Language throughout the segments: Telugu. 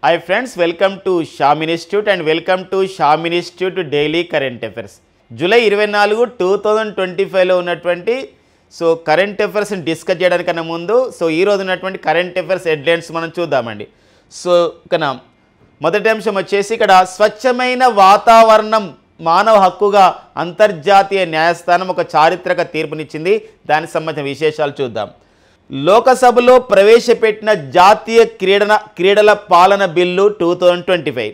Hi friends, welcome to Sham Institute and welcome to Sham Institute Daily Current Affairs. July 24, 2025 లో ఉన్నటువంటి కరెంట్ అఫైర్స్ ని డిస్కస్ చేయడానికన్నా ముందు ఈ రోజు ఉన్నటువంటి కరెంట్ అఫైర్స్ హెడ్లైన్స్ మనం చూద్దామండి. ఇక్కడ మొదటి అంశం వచ్చేసి ఇక్కడ స్వచ్ఛమైన వాతావరణం మానవ హక్కుగా అంతర్జాతీయ న్యాయస్థానం ఒక చారిత్రక తీర్పునిచ్చింది. దానికి సంబంధించిన విశేషాలు చూద్దాం. లోకసభలో ప్రవేశపెట్టిన జాతీయ క్రీడల పాలన బిల్లు 2025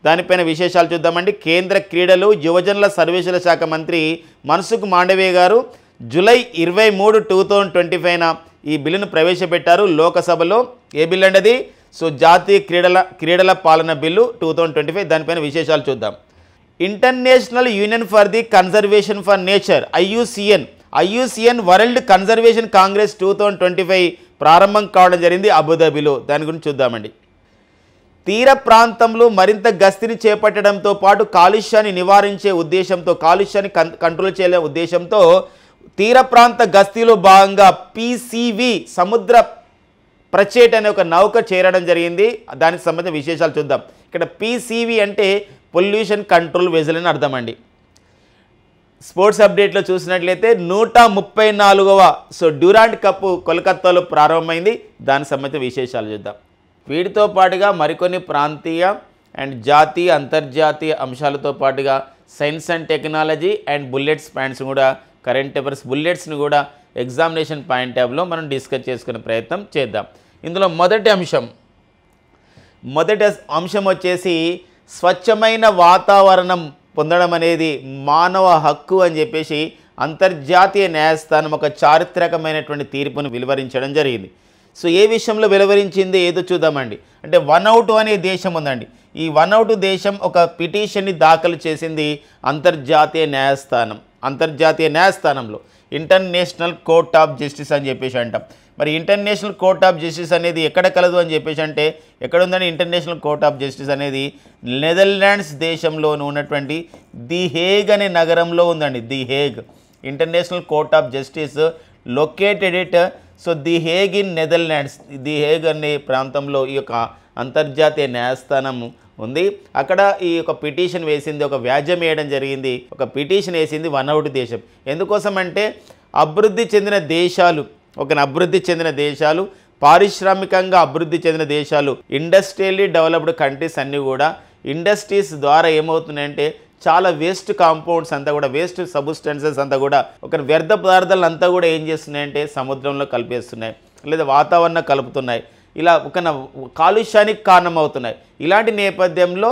దానిపైన విశేషాలు చూద్దామండి. కేంద్ర క్రీడలు యువజనుల సర్వీసుల శాఖ మంత్రి మన్సుఖ్ మాండవీయ గారు జూలై 23, 2025 ఈ బిల్లును ప్రవేశపెట్టారు లోకసభలో. ఏ బిల్లు అండి అది? జాతీయ క్రీడల పాలన బిల్లు 2025 దానిపైన విశేషాలు చూద్దాం. International union for the conservation for nature IUCN world conservation Congress 2025 ప్రారంభం కావడం జరిగింది అబుదాబిలో. దాని గురించి చూద్దామండి. తీర ప్రాంతంలో మరింత గస్తీని చేపట్టడంతో పాటు కాలుష్యాన్ని నివారించే ఉద్దేశంతో కాలుష్యాన్ని కంట్రోల్ చేయలే ఉద్దేశంతో తీర ప్రాంత గస్తీలో భాగంగా PCV సముద్ర ప్రచేట్ అనే ఒక నౌక చేరడం జరిగింది. దానికి సంబంధించిన విశేషాలు చూద్దాం. ఇక్కడ PCV అంటే పొల్యూషన్ కంట్రోల్ వెజల్ అని అర్థం అండి. స్పోర్ట్స్ అప్డేట్లో చూసినట్లయితే 134వ డ్యూరాంట్ కప్ కోల్కతాలో ప్రారంభమైంది. దానికి సంబంధించిన విశేషాలు చూద్దాం. వీటితో పాటుగా మరికొన్ని ప్రాంతీయ అండ్ జాతీయ అంతర్జాతీయ అంశాలతో పాటుగా science and technology and bullets points కూడా కరెంట్ అఫైర్స్ బుల్లెట్స్ని కూడా ఎగ్జామినేషన్ పాయింట్ ట్యాబ్లో మనం డిస్కస్ చేసుకునే ప్రయత్నం చేద్దాం. ఇందులో మొదటి అంశం వచ్చేసి స్వచ్ఛమైన వాతావరణం పొందడం అనేది మానవ హక్కు అని చెప్పేసి అంతర్జాతీయ న్యాయస్థానం ఒక చారిత్రకమైనటువంటి తీర్పును వెలువరించడం జరిగింది. ఏ విషయంలో వెలువరించింది ఏదో చూద్దామండి. అంటే వనౌటు అనే దేశం ఉందండి. ఈ వనౌటు దేశం ఒక పిటిషన్ని దాఖలు చేసింది అంతర్జాతీయ న్యాయస్థానంలో ఇంటర్నేషనల్ కోర్ట్ ఆఫ్ జస్టిస్ అని చెప్పేసి అంటాం. మరి ఇంటర్నేషనల్ కోర్ట్ ఆఫ్ జస్టిస్ అనేది ఎక్కడ కలదు అని చెప్పేసి అంటే ఎక్కడ ఉందండి? ఇంటర్నేషనల్ కోర్ట్ ఆఫ్ జస్టిస్ అనేది నెదర్లాండ్స్ దేశంలో ఉన్నటువంటి ది హేగ్ అనే నగరంలో ఉందండి. The Hague international court of justice located it the Hague in Netherlands. The Hague అనే ప్రాంతంలో ఈ యొక్క అంతర్జాతీయ న్యాయస్థానం ఉంది. అక్కడ ఈ యొక్క పిటిషన్ వేసింది, ఒక వ్యాజ్యం వేయడం జరిగింది. ఒక పిటిషన్ వేసింది వనౌట్ దేశం. ఎందుకోసం అంటే అభివృద్ధి చెందిన దేశాలు పారిశ్రామికంగా అభివృద్ధి చెందిన దేశాలు ఇండస్ట్రియల్లీ డెవలప్డ్ కంట్రీస్ అన్నీ కూడా ఇండస్ట్రీస్ ద్వారా ఏమవుతున్నాయంటే చాలా వేస్ట్ కాంపౌండ్స్ అంతా కూడా వేస్ట్ సబ్స్టెన్సెస్ అంతా కూడా ఒక వ్యర్థ పదార్థాలు అంతా కూడా ఏం చేస్తున్నాయంటే సముద్రంలో కలిపేస్తున్నాయి, లేదా వాతావరణం కలుపుతున్నాయి. ఇలా ఒక కాలుష్యానికి కారణమవుతున్నాయి. ఇలాంటి నేపథ్యంలో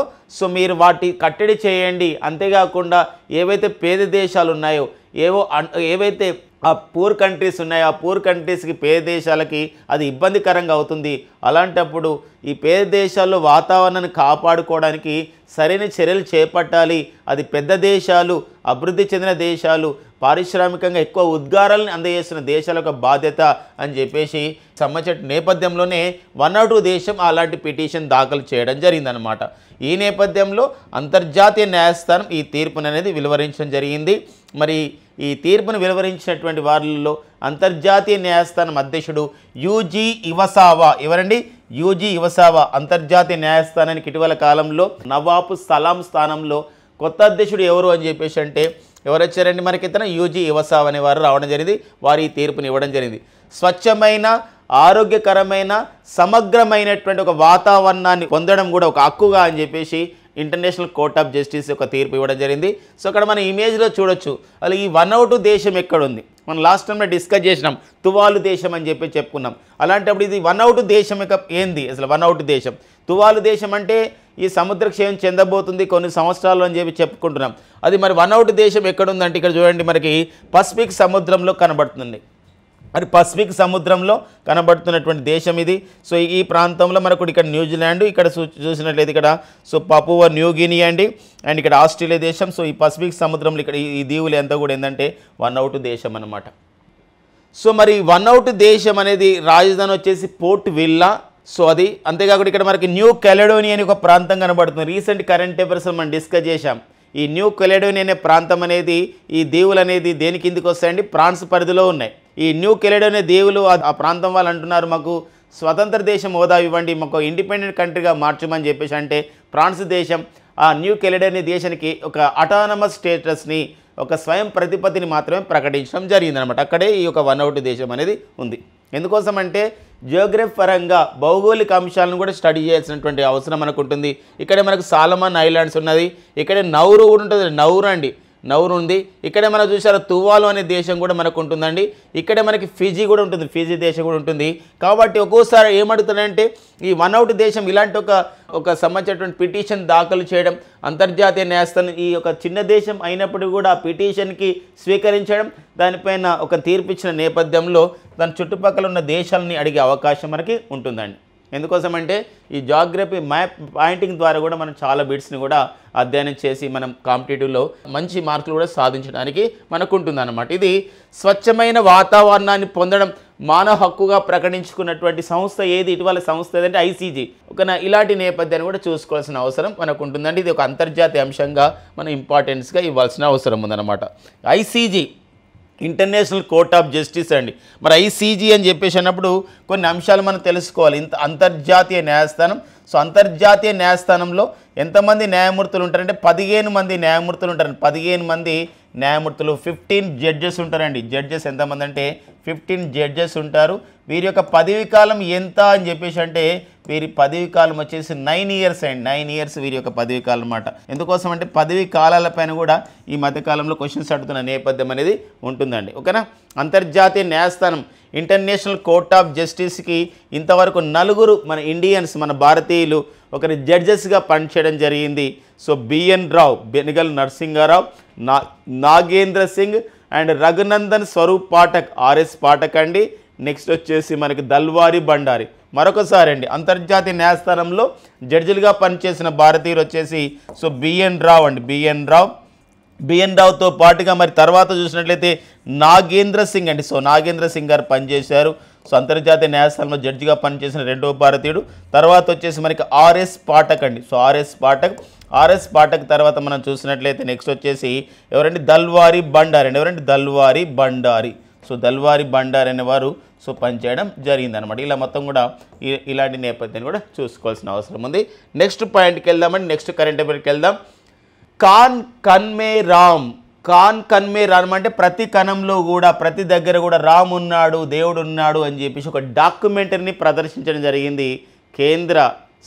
మీరు వాటి కట్టడి చేయండి. అంతేకాకుండా ఏవైతే పేద దేశాలు ఉన్నాయో ఏవైతే ఆ పూర్ కంట్రీస్ ఉన్నాయో ఆ పూర్ కంట్రీస్కి పేద దేశాలకి అది ఇబ్బందికరంగా అవుతుంది. అలాంటప్పుడు ఈ పేద దేశాల్లో వాతావరణాన్ని కాపాడుకోవడానికి సరైన చర్యలు చేపట్టాలి. అది పెద్ద దేశాలు, అభివృద్ధి చెందిన దేశాలు, పారిశ్రామికంగా ఎక్కువ ఉద్గారాలను అందజేస్తున్న దేశాల యొక్క బాధ్యత అని చెప్పేసి సంబంధించిన నేపథ్యంలోనే వనౌటు దేశం అలాంటి పిటిషన్ దాఖలు చేయడం జరిగిందనమాట. ఈ నేపథ్యంలో అంతర్జాతీయ న్యాయస్థానం ఈ తీర్పును అనేది వెలువరించడం జరిగింది. మరి ఈ తీర్పును వెలువరించినటువంటి వారిలో అంతర్జాతీయ న్యాయస్థానం అధ్యక్షుడు యూజీ ఇవసావా. ఎవరండి? యూజీ ఇవసావా. అంతర్జాతీయ న్యాయస్థానానికి ఇటీవల కాలంలో నవాబ్ సలాం స్థానంలో కొత్త అధ్యక్షుడు ఎవరు అని చెప్పేసి అంటే ఎవరు వచ్చారండి మనకి? ఇతను యూజీ ఇవసావా అనే వారు రావడం జరిగింది. వారు ఈ తీర్పుని ఇవ్వడం జరిగింది. స్వచ్ఛమైన ఆరోగ్యకరమైన సమగ్రమైనటువంటి ఒక వాతావరణాన్ని పొందడం కూడా ఒక హక్కుగా అని చెప్పేసి ఇంటర్నేషనల్ కోర్ట్ ఆఫ్ జస్టిస్ యొక్క తీర్పు ఇవ్వడం జరిగింది. అక్కడ మన ఇమేజ్లో చూడొచ్చు. అలా ఈ వనౌటు దేశం ఎక్కడుంది? మనం లాస్ట్ టైంలో డిస్కస్ చేసినాం, తువాలు దేశం అని చెప్పి చెప్పుకున్నాం. అలాంటప్పుడు ఇది వనౌటు దేశం యొక్క ఏంది అసలు? వనౌటు దేశం, తువాలు దేశం అంటే ఈ సముద్ర క్షయం చెందబోతుంది కొన్ని సంవత్సరాలు అని చెప్పి చెప్పుకుంటున్నాం. అది మరి వనౌటు దేశం ఎక్కడుందంటే ఇక్కడ చూడండి, మనకి పసిఫిక్ సముద్రంలో కనబడుతుంది. మరి పసిఫిక్ సముద్రంలో కనబడుతున్నటువంటి దేశం ఇది. ఈ ప్రాంతంలో మనకు ఇక్కడ న్యూజిలాండ్, ఇక్కడ చూసినట్లయితే ఇక్కడ పపువా న్యూ గిని అండి, అండ్ ఇక్కడ ఆస్ట్రేలియా దేశం. ఈ పసిఫిక్ సముద్రంలో ఇక్కడ ఈ దీవులు అంతా కూడా ఏంటంటే వనౌటు దేశం అన్నమాట. మరి వనౌటు దేశం అనేది రాజధాని వచ్చేసి పోర్ట్ విల్లా. అది అంతేకాకుండా ఇక్కడ మనకి న్యూ కెలడోనియా అని ఒక ప్రాంతం కనబడుతుంది. రీసెంట్ కరెంట్ అఫైర్స్ మనం డిస్కస్ చేశాం. ఈ న్యూ కెలడోనియా అనే ప్రాంతం అనేది ఈ దీవులు అనేది దేని కిందికి వస్తాయండి? ఫ్రాన్స్ పరిధిలో ఉన్నాయి. ఈ న్యూ కెలడోనియా దీవులు ఆ ప్రాంతం వాళ్ళు అంటున్నారు మాకు స్వతంత్ర దేశం హోదా ఇవ్వండి, మాకు ఇండిపెండెంట్ కంట్రీగా మార్చమని చెప్పేసి అంటే ఫ్రాన్స్ దేశం ఆ న్యూ కెలిడోనియా దేశానికి ఒక అటానమస్ స్టేటస్ని, ఒక స్వయం ప్రతిపత్తిని మాత్రమే ప్రకటించడం జరిగిందనమాట. అక్కడే ఈ యొక్క వన్ అవుట్ దేశం అనేది ఉంది. ఎందుకోసం అంటే జియోగ్రఫీ పరంగా భౌగోళిక అంశాలను కూడా స్టడీ చేయాల్సినటువంటి అవసరం మనకు ఉంటుంది. ఇక్కడే మనకు సాలమన్ ఐలాండ్స్ ఉన్నది, ఇక్కడే నౌరు కూడా ఉంటుంది, నౌరు ఉంది. ఇక్కడే మనం చూసారు తువాలు అనే దేశం కూడా మనకు ఉంటుందండి. ఇక్కడే మనకి ఫిజీ కూడా ఉంటుంది, ఫిజీ దేశం కూడా ఉంటుంది. కాబట్టి ఒక్కోసారి ఏమడుగుతాడంటే ఈ వన్ అవుట్ దేశం ఇలాంటి ఒక సంబంధించినటువంటి పిటిషన్ దాఖలు చేయడం, అంతర్జాతీయ న్యాయస్థానం ఈ యొక్క చిన్న దేశం అయినప్పుడు కూడా ఆ పిటిషన్కి స్వీకరించడం, దానిపైన ఒక తీర్పు ఇచ్చిన నేపథ్యంలో దాని చుట్టుపక్కల ఉన్న దేశాలని అడిగే అవకాశం మనకి ఉంటుందండి. ఎందుకోసమంటే ఈ జాగ్రఫీ మ్యాప్ పాయింటింగ్ ద్వారా కూడా మనం చాలా బిట్స్ని కూడా అధ్యయనం చేసి మనం కాంపిటేటివ్లో మంచి మార్కులు కూడా సాధించడానికి మనకు ఉంటుందన్నమాట. ఇది స్వచ్ఛమైన వాతావరణాన్ని పొందడం మానవ హక్కుగా ప్రకటించుకున్నటువంటి సంస్థ ఏది, ఇటీవల సంస్థ ఏదంటే ఐసీజీ. ఇలాంటి నేపథ్యాన్ని కూడా చూసుకోవాల్సిన అవసరం మనకు ఉంటుందండి. ఇది ఒక అంతర్జాతీయ అంశంగా మనం ఇంపార్టెన్స్గా ఇవ్వాల్సిన అవసరం ఉందన్నమాట. ICG international court of justice అండి. మరి ఐసీజీ అని చెప్పేసి అన్నప్పుడు కొన్ని అంశాలు మనం తెలుసుకోవాలి. అంతర్జాతీయ న్యాయస్థానం. సో అంతర్జాతీయ న్యాయస్థానంలో ఎంతమంది న్యాయమూర్తులు ఉంటారంటే 15 మంది న్యాయమూర్తులు ఉంటారండి. 15 మంది న్యాయమూర్తులు, 15 జడ్జెస్ ఉంటారండి. జడ్జెస్ ఎంతమంది అంటే 15 జడ్జెస్ ఉంటారు. వీరి యొక్క పదవి కాలం ఎంత అని చెప్పేసి అంటే వీరి పదవి కాలం వచ్చేసి 9 ఇయర్స్ అండి. 9 ఇయర్స్ వీరి యొక్క పదవి కాలం అన్నమాట. ఎందుకోసం అంటే పదవి కాలాలపైన కూడా ఈ మధ్యకాలంలో క్వశ్చన్స్ అడుగుతున్న నేపథ్యం అనేది ఉంటుందండి. ఓకేనా. అంతర్జాతీయ న్యాయస్థానం ఇంటర్నేషనల్ కోర్ట్ ఆఫ్ జస్టిస్కి ఇంతవరకు 4 మన ఇండియన్స్, మన భారతీయులు ఒకరి జడ్జెస్గా పనిచేయడం జరిగింది. So B N Rao, Benegal Narasimharao, Nagendra Singh and Raghunandan Swarup Pathak, R S Pathak అండి. నెక్స్ట్ వచ్చేసి మనకి దల్వారి బండారి. మరొకసారి అండి అంతర్జాతీయ న్యాయస్థానంలో జడ్జిలుగా పనిచేసిన భారతీయులు వచ్చేసి సో బిఎన్ రావు అండి, బిఎన్ రావుతో పాటుగా మరి తర్వాత చూసినట్లయితే నాగేంద్ర సింగ్ అండి. సో నాగేంద్ర సింగ్ గారు పనిచేశారు. సో అంతర్జాతీయ న్యాయస్థానంలో జడ్జిగా పనిచేసిన 2వ భారతీయుడు. తర్వాత వచ్చేసి మనకి ఆర్ఎస్ పాఠక్ అండి. సో ఆర్ఎస్ పాఠక్ తర్వాత మనం చూసినట్లయితే నెక్స్ట్ వచ్చేసి ఎవరండి, దల్వారి బండారి అండి. ఎవరండి, దల్వారి బండారి. సో దల్వారి బండారి అనేవారు సో పనిచేయడం జరిగిందనమాట. ఇలా మొత్తం కూడా ఇలాంటి నేపథ్యాన్ని కూడా చూసుకోవాల్సిన అవసరం ఉంది. నెక్స్ట్ పాయింట్కి వెళ్దామండి. నెక్స్ట్ కరెంట్ అఫైర్కి వెళ్దాం. కాన్ కన్మే రామ్ అంటే ప్రతి కణంలో కూడా, ప్రతి దగ్గర కూడా రామ్ ఉన్నాడు, దేవుడు ఉన్నాడు అని చెప్పేసి ఒక డాక్యుమెంటరీని ప్రదర్శించడం జరిగింది. కేంద్ర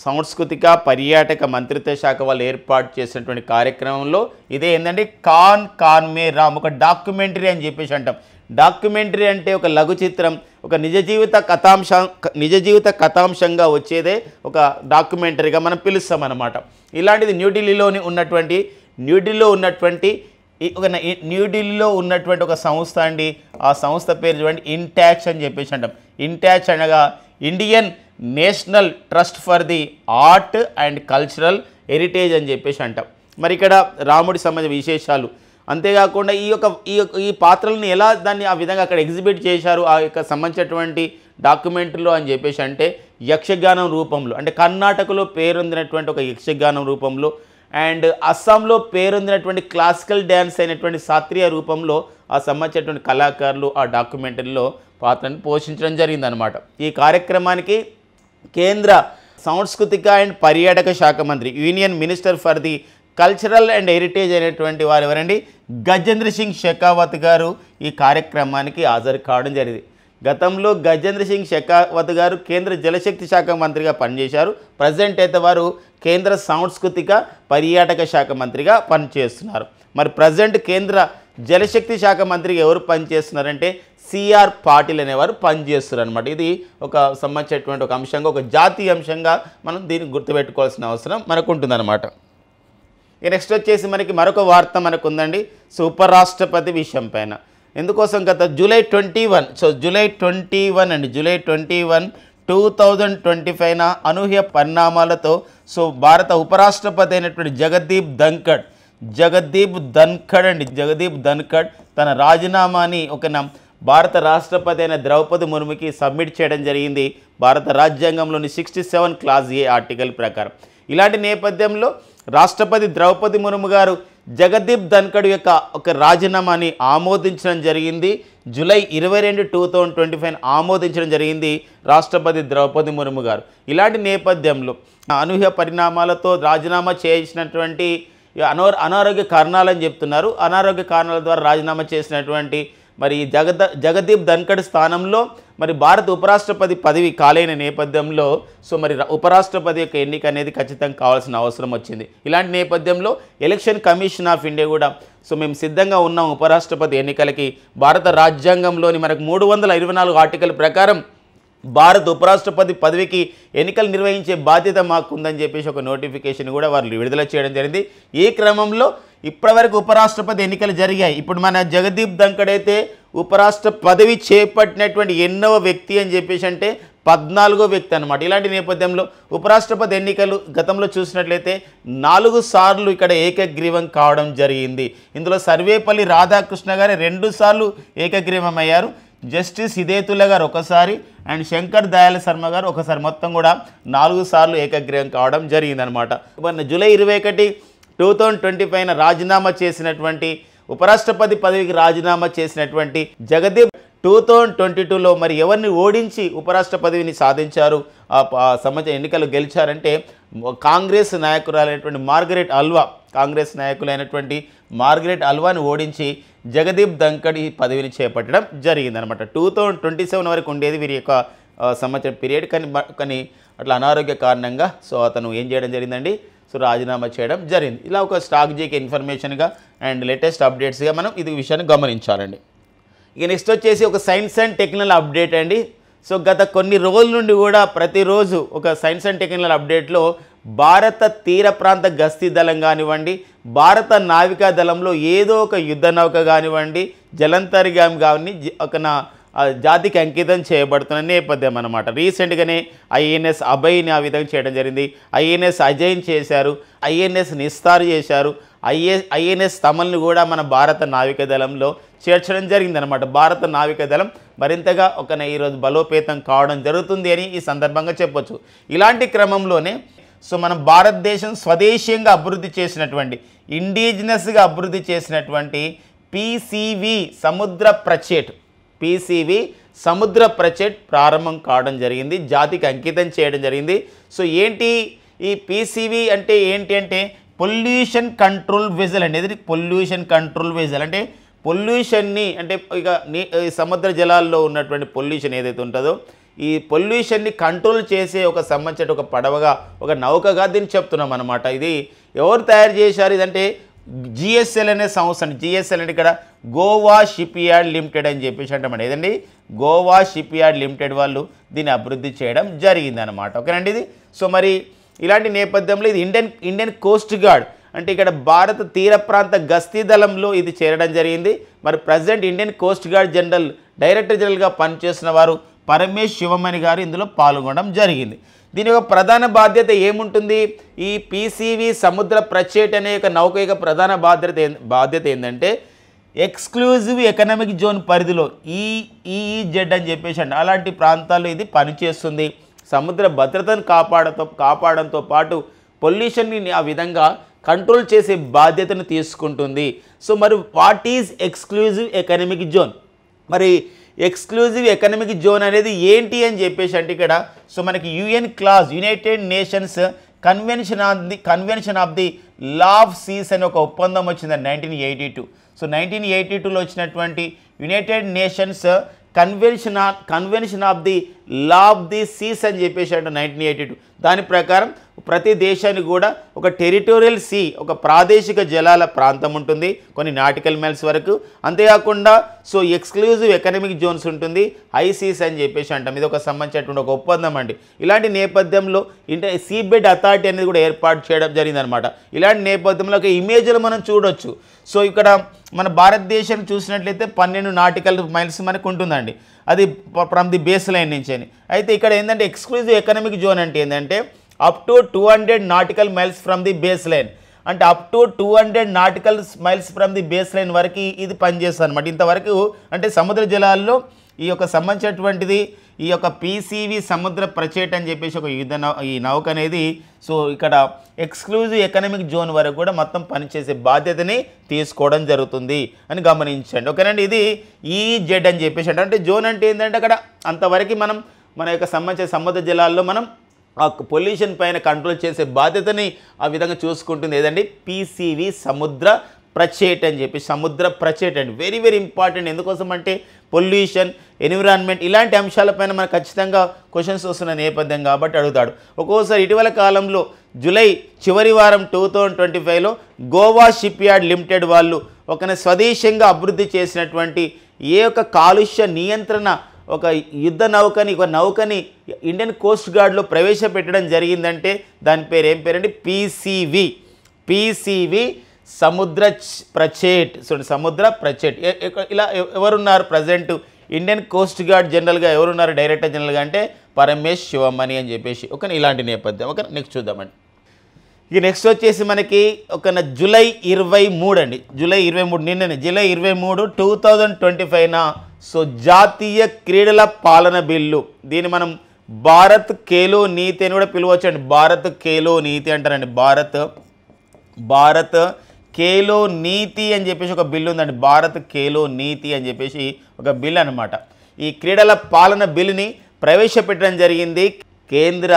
సాంస్కృతిక పర్యాటక మంత్రిత్వ శాఖ వాళ్ళు ఏర్పాటు చేసినటువంటి కార్యక్రమంలో ఇదే ఏంటంటే కాన్ మే రామ్, ఒక డాక్యుమెంటరీ అని చెప్పేసి అంటాం. డాక్యుమెంటరీ అంటే ఒక లఘు చిత్రం, ఒక నిజ జీవిత కథాంశంగా వచ్చేదే ఒక డాక్యుమెంటరీగా మనం పిలుస్తాం అన్నమాట. ఇలాంటిది న్యూఢిల్లీలో ఉన్నటువంటి ఒక సంస్థ అండి. ఆ సంస్థ పేరు చూడండి, ఇంటాక్స్ అని చెప్పేసి అంటాం. ఇంటాక్స్ అనగా Indian national trust for the art and cultural heritage అని చెప్పేసి అంటాం. మరి ఇక్కడ రాముడి సంబంధించిన విశేషాలు, అంతేకాకుండా ఈ పాత్రలను ఎలా దాన్ని ఆ విధంగా అక్కడ ఎగ్జిబిట్ చేశారు ఆ యొక్క సంబంధించినటువంటి డాక్యుమెంటరీలో అని చెప్పేసి అంటే యక్షగానం రూపంలో, అంటే కర్ణాటకలో పేరొందినటువంటి ఒక యక్షగానం రూపంలో అండ్ అస్సాంలో పేరొందినటువంటి క్లాసికల్ డ్యాన్స్ అయినటువంటి శాస్త్రీయ రూపంలో ఆ సంబంధించినటువంటి కళాకారులు ఆ డాక్యుమెంటరీలో పాత్రను పోషించడం జరిగిందనమాట. ఈ కార్యక్రమానికి కేంద్ర సాంస్కృతిక అండ్ పర్యాటక శాఖ మంత్రి, union minister for the cultural and heritage అయినటువంటి వారు ఎవరండి, గజేంద్ర సింగ్ షెకావత్ గారు ఈ కార్యక్రమానికి హాజరు కావడం జరిగింది. గతంలో గజేంద్ర సింగ్ షెకావత్ గారు కేంద్ర జలశక్తి శాఖ మంత్రిగా పనిచేశారు. ప్రజెంట్ అయితే వారు కేంద్ర సాంస్కృతిక పర్యాటక శాఖ మంత్రిగా పనిచేస్తున్నారు. మరి ప్రజెంట్ కేంద్ర జలశక్తి శాఖ మంత్రిగా ఎవరు పనిచేస్తున్నారంటే సిఆర్ పాటిల్ అనేవారు పనిచేస్తారు అనమాట. ఇది ఒక సంబంధించినటువంటి ఒక అంశంగా, ఒక జాతీయ అంశంగా మనం దీన్ని గుర్తుపెట్టుకోవాల్సిన అవసరం మనకు ఉంటుందన్నమాట. నెక్స్ట్ వచ్చేసి మనకి మరొక వార్త మనకు ఉందండి. సో ఉపరాష్ట్రపతి విషయం పైన ఎందుకోసం గత జూలై 21 అండి, జూలై 21, 2025 అనూహ్య పరిణామాలతో సో భారత ఉపరాష్ట్రపతి అయినటువంటి జగదీప్ ధన్ఖడ్ తన రాజీనామాని భారత రాష్ట్రపతి అయిన ద్రౌపది ముర్ముకి సబ్మిట్ చేయడం జరిగింది భారత రాజ్యాంగంలోని 67 క్లాస్ A ఆర్టికల్ ప్రకారం. ఇలాంటి నేపథ్యంలో రాష్ట్రపతి ద్రౌపది ముర్ము గారు జగదీప్ ధన్కడ్ యొక్క ఒక రాజీనామాని ఆమోదించడం జరిగింది. జూలై 22, 2025 ఆమోదించడం జరిగింది రాష్ట్రపతి ద్రౌపది ముర్ము గారు. ఇలాంటి నేపథ్యంలో అనూహ్య పరిణామాలతో రాజీనామా చేసినటువంటి అనారోగ్య కారణాలని చెప్తున్నారు. అనారోగ్య కారణాల ద్వారా రాజీనామా చేసినటువంటి మరి జగదీప్ ధన్కడ్ స్థానంలో మరి భారత ఉపరాష్ట్రపతి పదవి ఖాళైన నేపథ్యంలో సో మరి ఉపరాష్ట్రపతి యొక్క ఎన్నిక అనేది ఖచ్చితంగా కావాల్సిన అవసరం వచ్చింది. ఇలాంటి నేపథ్యంలో ఎలక్షన్ కమిషన్ ఆఫ్ ఇండియా కూడా సో మేము సిద్ధంగా ఉన్నాం ఉపరాష్ట్రపతి ఎన్నికలకి. భారత రాజ్యాంగంలోని మనకు 324 ఆర్టికల్ ప్రకారం భారత ఉపరాష్ట్రపతి పదవికి ఎన్నికలు నిర్వహించే బాధ్యత మాకుందని చెప్పేసి ఒక నోటిఫికేషన్ కూడా వాళ్ళు విడుదల చేయడం జరిగింది. ఈ క్రమంలో ఇప్పటివరకు ఉపరాష్ట్రపతి ఎన్నికలు జరిగాయి. ఇప్పుడు మన జగదీప్ ధన్కడ్ అయితే ఉపరాష్ట్ర పదవి చేపట్టినటువంటి ఎన్నవ వ్యక్తి అని చెప్పేసి అంటే 14వ వ్యక్తి అనమాట. ఇలాంటి నేపథ్యంలో ఉపరాష్ట్రపతి ఎన్నికలు గతంలో చూసినట్లయితే 4 సార్లు ఇక్కడ ఏకగ్రీవం కావడం జరిగింది. ఇందులో సర్వేపల్లి రాధాకృష్ణ గారు 2 సార్లు ఏకగ్రీవం అయ్యారు. జస్టిస్ హిదేతుల్లా గారు ఒకసారి అండ్ శంకర్ దయాళ శర్మ గారు ఒకసారి, మొత్తం కూడా 4 సార్లు ఏకగ్రీవం కావడం జరిగిందనమాట. మొన్న జూలై 21, 2025 రాజీనామా చేసినటువంటి ఉపరాష్ట్రపతి పదవికి రాజీనామా చేసినటువంటి జగదీప్ 2022లో మరి ఎవరిని ఓడించి ఉపరాష్ట్ర పదవిని సాధించారు, సంబంధించిన ఎన్నికలు గెలిచారంటే కాంగ్రెస్ నాయకురాలైనటువంటి మార్గరెట్ అల్వా, కాంగ్రెస్ నాయకులైనటువంటి మార్గరెట్ అల్వాని ఓడించి జగదీప్ ధన్కడ్ ఈ పదవిని చేపట్టడం జరిగిందనమాట. 2027 వరకు ఉండేది వీరి యొక్క సంవత్సరం పీరియడ్. కానీ అట్లా అనారోగ్య కారణంగా సో అతను ఏం చేయడం జరిగిందండి, సో రాజీనామా చేయడం జరిగింది. ఇలా ఒక స్టాక్ జీకే ఇన్ఫర్మేషన్గా అండ్ లేటెస్ట్ అప్డేట్స్గా మనం ఇది విషయాన్ని గమనించాలండి. ఇక నెక్స్ట్ వచ్చేసి ఒక సైన్స్ అండ్ టెక్నికల్ అప్డేట్ అండి. సో గత కొన్ని రోజుల నుండి కూడా ప్రతిరోజు ఒక సైన్స్ అండ్ టెక్నికల్ అప్డేట్లో భారత తీర ప్రాంత గస్తీ దళం కానివ్వండి, భారత నావికా దళంలో ఏదో ఒక యుద్ధ నౌక కానివ్వండి, జలంతర్గామి కానీ ఒక జాతికి అంకితం చేయబడుతున్న నేపథ్యం అన్నమాట. రీసెంట్గానే ఐఎన్ఎస్ అభయ్ని ఆ విధంగా చేయడం జరిగింది. ఐఎన్ఎస్ అజయ్ని చేశారు, ఐఎన్ఎస్ నిస్తార్ చేశారు, ఐఎన్ఎస్ తమల్ని కూడా మన భారత నావికా దళంలో చేర్చడం జరిగిందనమాట. భారత నావికా దళం మరింతగా ఈరోజు బలోపేతం కావడం జరుగుతుంది అని ఈ సందర్భంగా చెప్పొచ్చు. ఇలాంటి క్రమంలోనే సో మన భారతదేశం స్వదేశీయంగా అభివృద్ధి చేసినటువంటి, ఇండిజినస్గా అభివృద్ధి చేసినటువంటి పీసీవీ సముద్ర ప్రచేట్ ప్రారంభం కావడం జరిగింది, జాతికి అంకితం చేయడం జరిగింది. సో ఏంటి ఈ పీసీవీ అంటే ఏంటి అంటే పొల్యూషన్ కంట్రోల్ వెజల్ అనేది. పొల్యూషన్ కంట్రోల్ వెజల్ అంటే పొల్యూషన్ని అంటే ఇక సముద్ర జలాల్లో ఉన్నటువంటి పొల్యూషన్ ఏదైతే ఉంటుందో ఈ పొల్యూషన్ని కంట్రోల్ చేసే ఒక సంబంధించిన ఒక పడవగా, ఒక నౌకగా దీన్ని చెప్తున్నాం అనమాట. ఇది ఎవరు తయారు చేశారు ఇదంటే జిఎస్ఎల్ అనే సంస్థ. జిఎస్ఎల్ అంటే ఇక్కడ గోవా షిప్ యార్డ్ లిమిటెడ్ అని చెప్పేసి అంటామండి. ఏదండి గోవా షిప్ యార్డ్ లిమిటెడ్ వాళ్ళు దీన్ని అభివృద్ధి చేయడం జరిగిందనమాట. ఓకేనండి ఇది. సో మరి ఇలాంటి నేపథ్యంలో ఇది ఇండియన్ కోస్ట్ గార్డ్ అంటే ఇక్కడ భారత తీర ప్రాంత గస్తీ దళంలో ఇది చేరడం జరిగింది. మరి president Indian coast guard director జనరల్గా పనిచేస్తున్న వారు పరమేష్ శివమణి గారు ఇందులో పాల్గొనడం జరిగింది. దీని యొక్క ప్రధాన బాధ్యత ఏముంటుంది, ఈ పీసీవీ సముద్ర ప్రచేట్ అనే యొక్క నౌక యొక్క ప్రధాన బాధ్యత ఏంటంటే ఎక్స్క్లూజివ్ ఎకనామిక్ జోన్ పరిధిలో ఈఈజెడ్ అని చెప్పేసి అండి అలాంటి ప్రాంతాల్లో ఇది పనిచేస్తుంది. సముద్ర భద్రతను కాపాడంతో పాటు పొల్యూషన్ని ఆ విధంగా కంట్రోల్ చేసే బాధ్యతను తీసుకుంటుంది. సో మరి what is exclusive economic zone, మరి ఎక్స్క్లూజివ్ ఎకనామిక్ జోన్ అనేది ఏంటి అని చెప్పేసి అంటే ఇక్కడ సో మనకి UN clause, United Nations convention of the law of seas అనే ఒక ఒప్పందం వచ్చింది 1982. సో 1982లో వచ్చినటువంటి United Nations convention of the law of the seas అని చెప్పేసి అంటే 1982 దాని ప్రకారం ప్రతి దేశానికి కూడా ఒక టెరిటోరియల్ సీ, ఒక ప్రాదేశిక జలాల ప్రాంతం ఉంటుంది కొన్ని నాటికల్ మైల్స్ వరకు. అంతేకాకుండా సో ఎక్స్క్లూజివ్ ఎకనామిక్ జోన్స్ ఉంటుంది, ఐసీస్ అని చెప్పేసి అంటాం. ఇది ఒక సంబంధించినటువంటి ఒక ఒప్పందం అండి. ఇలాంటి నేపథ్యంలో సీబెడ్ అథారిటీ అనేది కూడా ఏర్పాటు చేయడం జరిగిందనమాట. ఇలాంటి నేపథ్యంలో ఒక ఇమేజ్లు మనం చూడొచ్చు. సో ఇక్కడ మన భారతదేశం చూసినట్లయితే 12 నాటికల్ మైల్స్ మనకు ఉంటుందండి, అది ఫ్రమ్ ది బేస్ లైన్ నుంచి అని. అయితే ఇక్కడ ఏంటంటే ఎక్స్క్లూజివ్ ఎకనామిక్ జోన్ అంటే ఏంటంటే up to 200 nautical miles from the base line, అంటే up to 200 nautical miles from the base line వరకు ఇది పనిచేస్తుంది అనమాట. ఇంతవరకు అంటే సముద్ర జలాల్లో ఈ యొక్క సంబంధించినటువంటిది ఈ యొక్క పీసీవీ సముద్ర ప్రచేట్ అని చెప్పేసి ఒక ఈ నౌక అనేది సో ఇక్కడ ఎక్స్క్లూజివ్ ఎకనామిక్ జోన్ వరకు కూడా మొత్తం పనిచేసే బాధ్యతని తీసుకోవడం జరుగుతుంది అని గమనించండి. ఓకేనండి, ఇది ఈజెడ్ అని చెప్పేసి అంటే జోన్ అంటే ఏంటంటే అక్కడ అంతవరకు మనం మన యొక్క సంబంధించిన సముద్ర జలాల్లో మనం ఆ పొల్యూషన్ పైన కంట్రోల్ చేసే బాధ్యతని ఆ విధంగా చూసుకుంటుంది ఏదండి పీసీవీ సముద్ర ప్రచేట్ అని చెప్పి సముద్ర ప్రచేట్ అండి వెరీ వెరీ ఇంపార్టెంట్. ఎందుకోసం అంటే పొల్యూషన్ ఎన్విరాన్మెంట్ ఇలాంటి అంశాలపైన మనకు ఖచ్చితంగా క్వశ్చన్స్ వస్తున్న నేపథ్యం కాబట్టి అడుగుతాడు. ఒక్కోసారి ఇటీవల కాలంలో జూలై చివరి వారం 2025లో గోవా షిప్ యార్డ్ లిమిటెడ్ వాళ్ళు ఒక స్వదేశంగా అభివృద్ధి చేసినటువంటి ఏ యొక్క కాలుష్య నియంత్రణ ఒక యుద్ధ నౌకని ఒక నౌకని ఇండియన్ కోస్ట్ గార్డ్లో ప్రవేశపెట్టడం జరిగిందంటే దాని పేరు ఏం పేరండి పీసీవీ సముద్ర ప్రచేట్. సముద్ర ప్రచేట్ ఇలా ఎవరున్నారు ప్రజెంట్ ఇండియన్ కోస్ట్ గార్డ్ జనరల్గా ఎవరున్నారు డైరెక్టర్ జనరల్గా అంటే పరమేష్ శివమణి అని చెప్పేసి ఒక ఇలాంటి నేపథ్యం. ఓకే, నెక్స్ట్ చూద్దామండి. ఇక నెక్స్ట్ వచ్చేసి మనకి ఒక జూలై 23 అండి, జూలై 23 నిన్ననే జూలై 23 2025 సో జాతీయ క్రీడల పాలన బిల్లు, దీన్ని మనం భారత్ ఖేలో నీతి అని కూడా పిలవచ్చండి. భారత్ ఖేలో నీతి అంటారండి, భారత్ ఖేలో నీతి అని చెప్పేసి ఒక బిల్లు ఉందండి. భారత్ ఖేలో నీతి అని చెప్పేసి ఒక బిల్ అనమాట. ఈ క్రీడల పాలన బిల్లుని ప్రవేశపెట్టడం జరిగింది కేంద్ర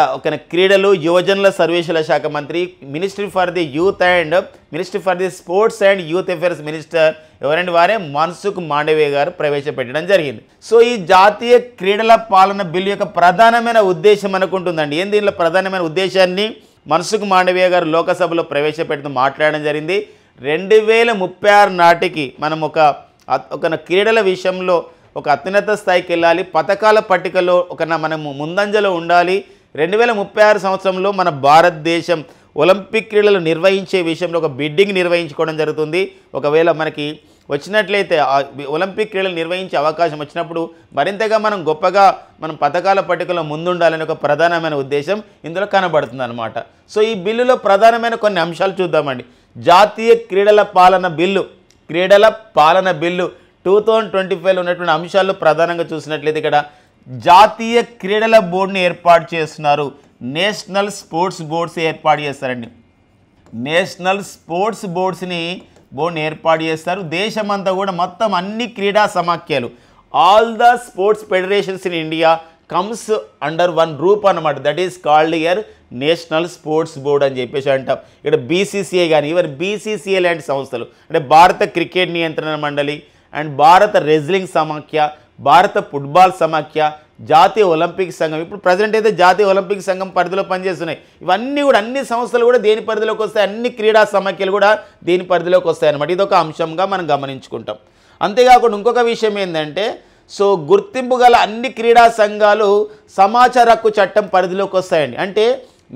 క్రీడలు యువజనుల సర్వీసుల శాఖ మంత్రి ministry for the sports and youth affairs minister ఎవరండి వారే మన్సుఖ్ మాండవీయ గారు ప్రవేశపెట్టడం జరిగింది. సో ఈ జాతీయ క్రీడల పాలన బిల్లు యొక్క ప్రధానమైన ఉద్దేశం అనుకుంటుందండి. ఏం దీనిలో ప్రధానమైన ఉద్దేశాన్ని మన్సుఖ్ మాండవీయ గారు లోకసభలో ప్రవేశపెడుతూ మాట్లాడడం జరిగింది. 2036 నాటికి మనం ఒక క్రీడల విషయంలో ఒక అత్యున్నత స్థాయికి వెళ్ళాలి, పథకాల పట్టికలో మనము ముందంజలో ఉండాలి. 2036 సంవత్సరంలో మన భారతదేశం ఒలింపిక్ క్రీడలు నిర్వహించే విషయంలో ఒక బిడ్డింగ్ నిర్వహించుకోవడం జరుగుతుంది. ఒకవేళ మనకి వచ్చినట్లయితే ఒలింపిక్ క్రీడలు నిర్వహించే అవకాశం వచ్చినప్పుడు మరింతగా మనం గొప్పగా మనం పథకాల పట్టికలో ముందుండాలని ఒక ప్రధానమైన ఉద్దేశం ఇందులో కనబడుతుంది అనమాట. సో ఈ బిల్లులో ప్రధానమైన కొన్ని అంశాలు చూద్దామండి. జాతీయ క్రీడల పాలన బిల్లు 2025లో ఉన్నటువంటి అంశాల్లో ప్రధానంగా చూసినట్లయితే ఇక్కడ జాతీయ క్రీడల బోర్డుని ఏర్పాటు చేస్తున్నారు. నేషనల్ స్పోర్ట్స్ బోర్డ్స్ ఏర్పాటు చేస్తారండి. నేషనల్ స్పోర్ట్స్ బోర్డుని ఏర్పాటు చేస్తారు. దేశమంతా కూడా మొత్తం అన్ని క్రీడా సమాఖ్యలు all the sports federations in India comes under one roof అనమాట. దట్ ఈస్ కాల్డ్ ఇయర్ నేషనల్ స్పోర్ట్స్ బోర్డ్ అని చెప్పేసి అంటాం. ఇక్కడ బీసీసీఐ కానీ ఈవెన్ బీసీసీఐ లాంటి సంస్థలు అంటే భారత క్రికెట్ నియంత్రణ మండలి అండ్ భారత రెజ్లింగ్ సమాఖ్య, భారత ఫుట్బాల్ సమాఖ్య, జాతీయ ఒలింపిక్ సంఘం, ఇప్పుడు ప్రజెంట్ అయితే జాతీయ ఒలింపిక్ సంఘం పరిధిలో పనిచేస్తున్నాయి. ఇవన్నీ కూడా అన్ని సంస్థలు కూడా దేని పరిధిలోకి వస్తాయి, అన్ని క్రీడా సమాఖ్యలు కూడా దీని పరిధిలోకి వస్తాయి అన్నమాట. ఇది ఒక అంశంగా మనం గమనించుకుంటాం. అంతేకాకుండా ఇంకొక విషయం ఏంటంటే సో గుర్తింపు గల అన్ని క్రీడా సంఘాలు సమాచార హక్కు చట్టం పరిధిలోకి వస్తాయండి. అంటే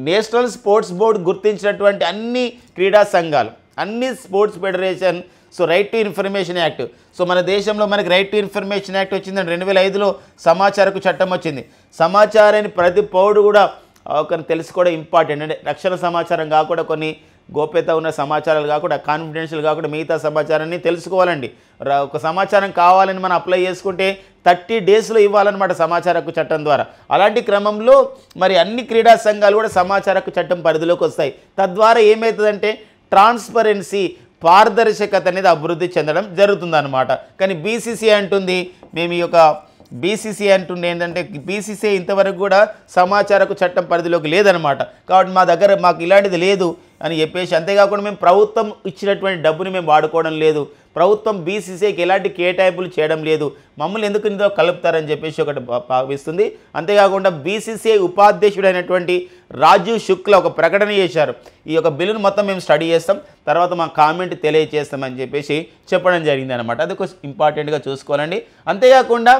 నేషనల్ స్పోర్ట్స్ బోర్డు గుర్తించినటువంటి అన్ని క్రీడా సంఘాలు, అన్ని sports federation so right to information act. So మన దేశంలో మనకి రైట్ టు ఇన్ఫర్మేషన్ యాక్ట్ వచ్చిందండి. 2005లో సమాచారకు చట్టం వచ్చింది. సమాచారాన్ని ప్రతి పౌరుడు కూడా తెలుసుకోవడం ఇంపార్టెంట్. అంటే రక్షణ సమాచారం కాకుండా కొన్ని గోప్యత ఉన్న సమాచారాలు కాకుండా కాన్ఫిడెన్షియల్ కాకుండా మిగతా సమాచారాన్ని తెలుసుకోవాలండి. ఒక సమాచారం కావాలని మనం అప్లై చేసుకుంటే 30 డేస్లో ఇవ్వాలన్నమాట సమాచార హక్కు చట్టం ద్వారా. అలాంటి క్రమంలో మరి అన్ని క్రీడా సంఘాలు కూడా సమాచార హక్కు చట్టం పరిధిలోకి వస్తాయి. తద్వారా ఏమవుతుందంటే ట్రాన్స్పరెన్సీ పారదర్శకత అనేది అభివృద్ధి చెందడం జరుగుతుందన్నమాట. కానీ బీసీసీఐ అంటుంది మేము ఈ యొక్క బీసీసీఐ అంటుంది ఏంటంటే బీసీసీఐ ఇంతవరకు కూడా సమాచారకు చట్టం పరిధిలోకి లేదనమాట. కాబట్టి మాకు ఇలాంటిది లేదు అని చెప్పేసి, అంతేకాకుండా మేము ప్రభుత్వం ఇచ్చినటువంటి డబ్బుని మేము వాడుకోవడం లేదు, ప్రభుత్వం బీసీసీఐకి ఎలాంటి కేటాయింపులు చేయడం లేదు, మమ్మల్ని ఎందుకు ఇందులో కలుపుతారని చెప్పేసి ఒకటి భావిస్తుంది. అంతేకాకుండా బీసీసీఐ ఉపాధ్యక్షుడు అయినటువంటి రాజీవ్ శుక్లా ఒక ప్రకటన చేశారు. ఈ యొక్క బిల్లును మొత్తం మేము స్టడీ చేస్తాం, తర్వాత మా కామెంట్ తెలియజేస్తామని చెప్పేసి చెప్పడం జరిగింది అనమాట. అది కొంచెం ఇంపార్టెంట్గా చూసుకోవాలండి. అంతేకాకుండా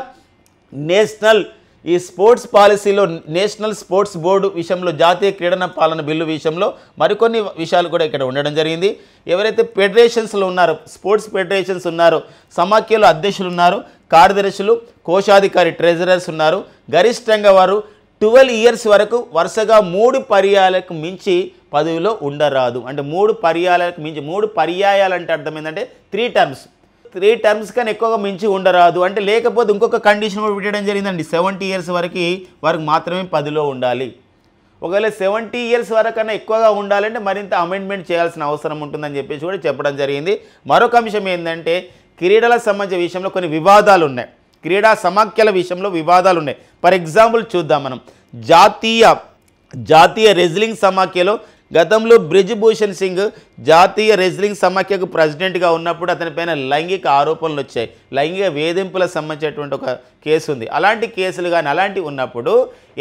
ఈ స్పోర్ట్స్ పాలసీలో నేషనల్ స్పోర్ట్స్ బోర్డు విషయంలో జాతీయ క్రీడల పాలన బిల్లు విషయంలో మరికొన్ని విషయాలు కూడా ఇక్కడ ఉండడం జరిగింది. ఎవరైతే ఫెడరేషన్స్లో ఉన్నారో స్పోర్ట్స్ ఫెడరేషన్స్ ఉన్నారో సమాఖ్యలో అధ్యక్షులు ఉన్నారు, కార్యదర్శులు, కోశాధికారి ట్రెజరర్స్ ఉన్నారు. గరిష్టంగా వారు 12 ఇయర్స్ వరకు వరుసగా 3 పర్యాయాలకు మించి పదవిలో ఉండరాదు. అంటే 3 పర్యాయాలకు మించి, 3 పర్యాయాలు అంటే అర్థం ఏంటంటే 3 టర్మ్స్, 3 టర్మ్స్ కన్నా ఎక్కువగా మించి ఉండరాదు అంటే, లేకపోతే ఇంకొక కండిషన్ కూడా పెట్టడం జరిగిందండి. 70 ఇయర్స్ వరకు వారికి మాత్రమే పదవిలో ఉండాలి. ఒకవేళ 70 ఇయర్స్ వరకన్నా ఎక్కువగా ఉండాలంటే మరింత అమెండ్మెంట్ చేయాల్సిన అవసరం ఉంటుందని చెప్పేసి కూడా చెప్పడం జరిగింది. మరొక అంశం ఏంటంటే, క్రీడల సంబంధించిన విషయంలో కొన్ని వివాదాలు ఉన్నాయి. క్రీడా సమాఖ్యల విషయంలో వివాదాలు ఉన్నాయి. ఫర్ ఎగ్జాంపుల్ చూద్దాం మనం. జాతీయ రెజ్లింగ్ సమాఖ్యలో గతంలో బ్రిజ్భూషణ్ సింగ్ జాతీయ రెజ్లింగ్ సమాఖ్యకు ప్రెసిడెంట్గా ఉన్నప్పుడు అతనిపైన లైంగిక ఆరోపణలు వచ్చాయి. లైంగిక వేధింపులకు సంబంధించినటువంటి ఒక కేసు ఉంది. అలాంటి కేసులు కానీ అలాంటివి ఉన్నప్పుడు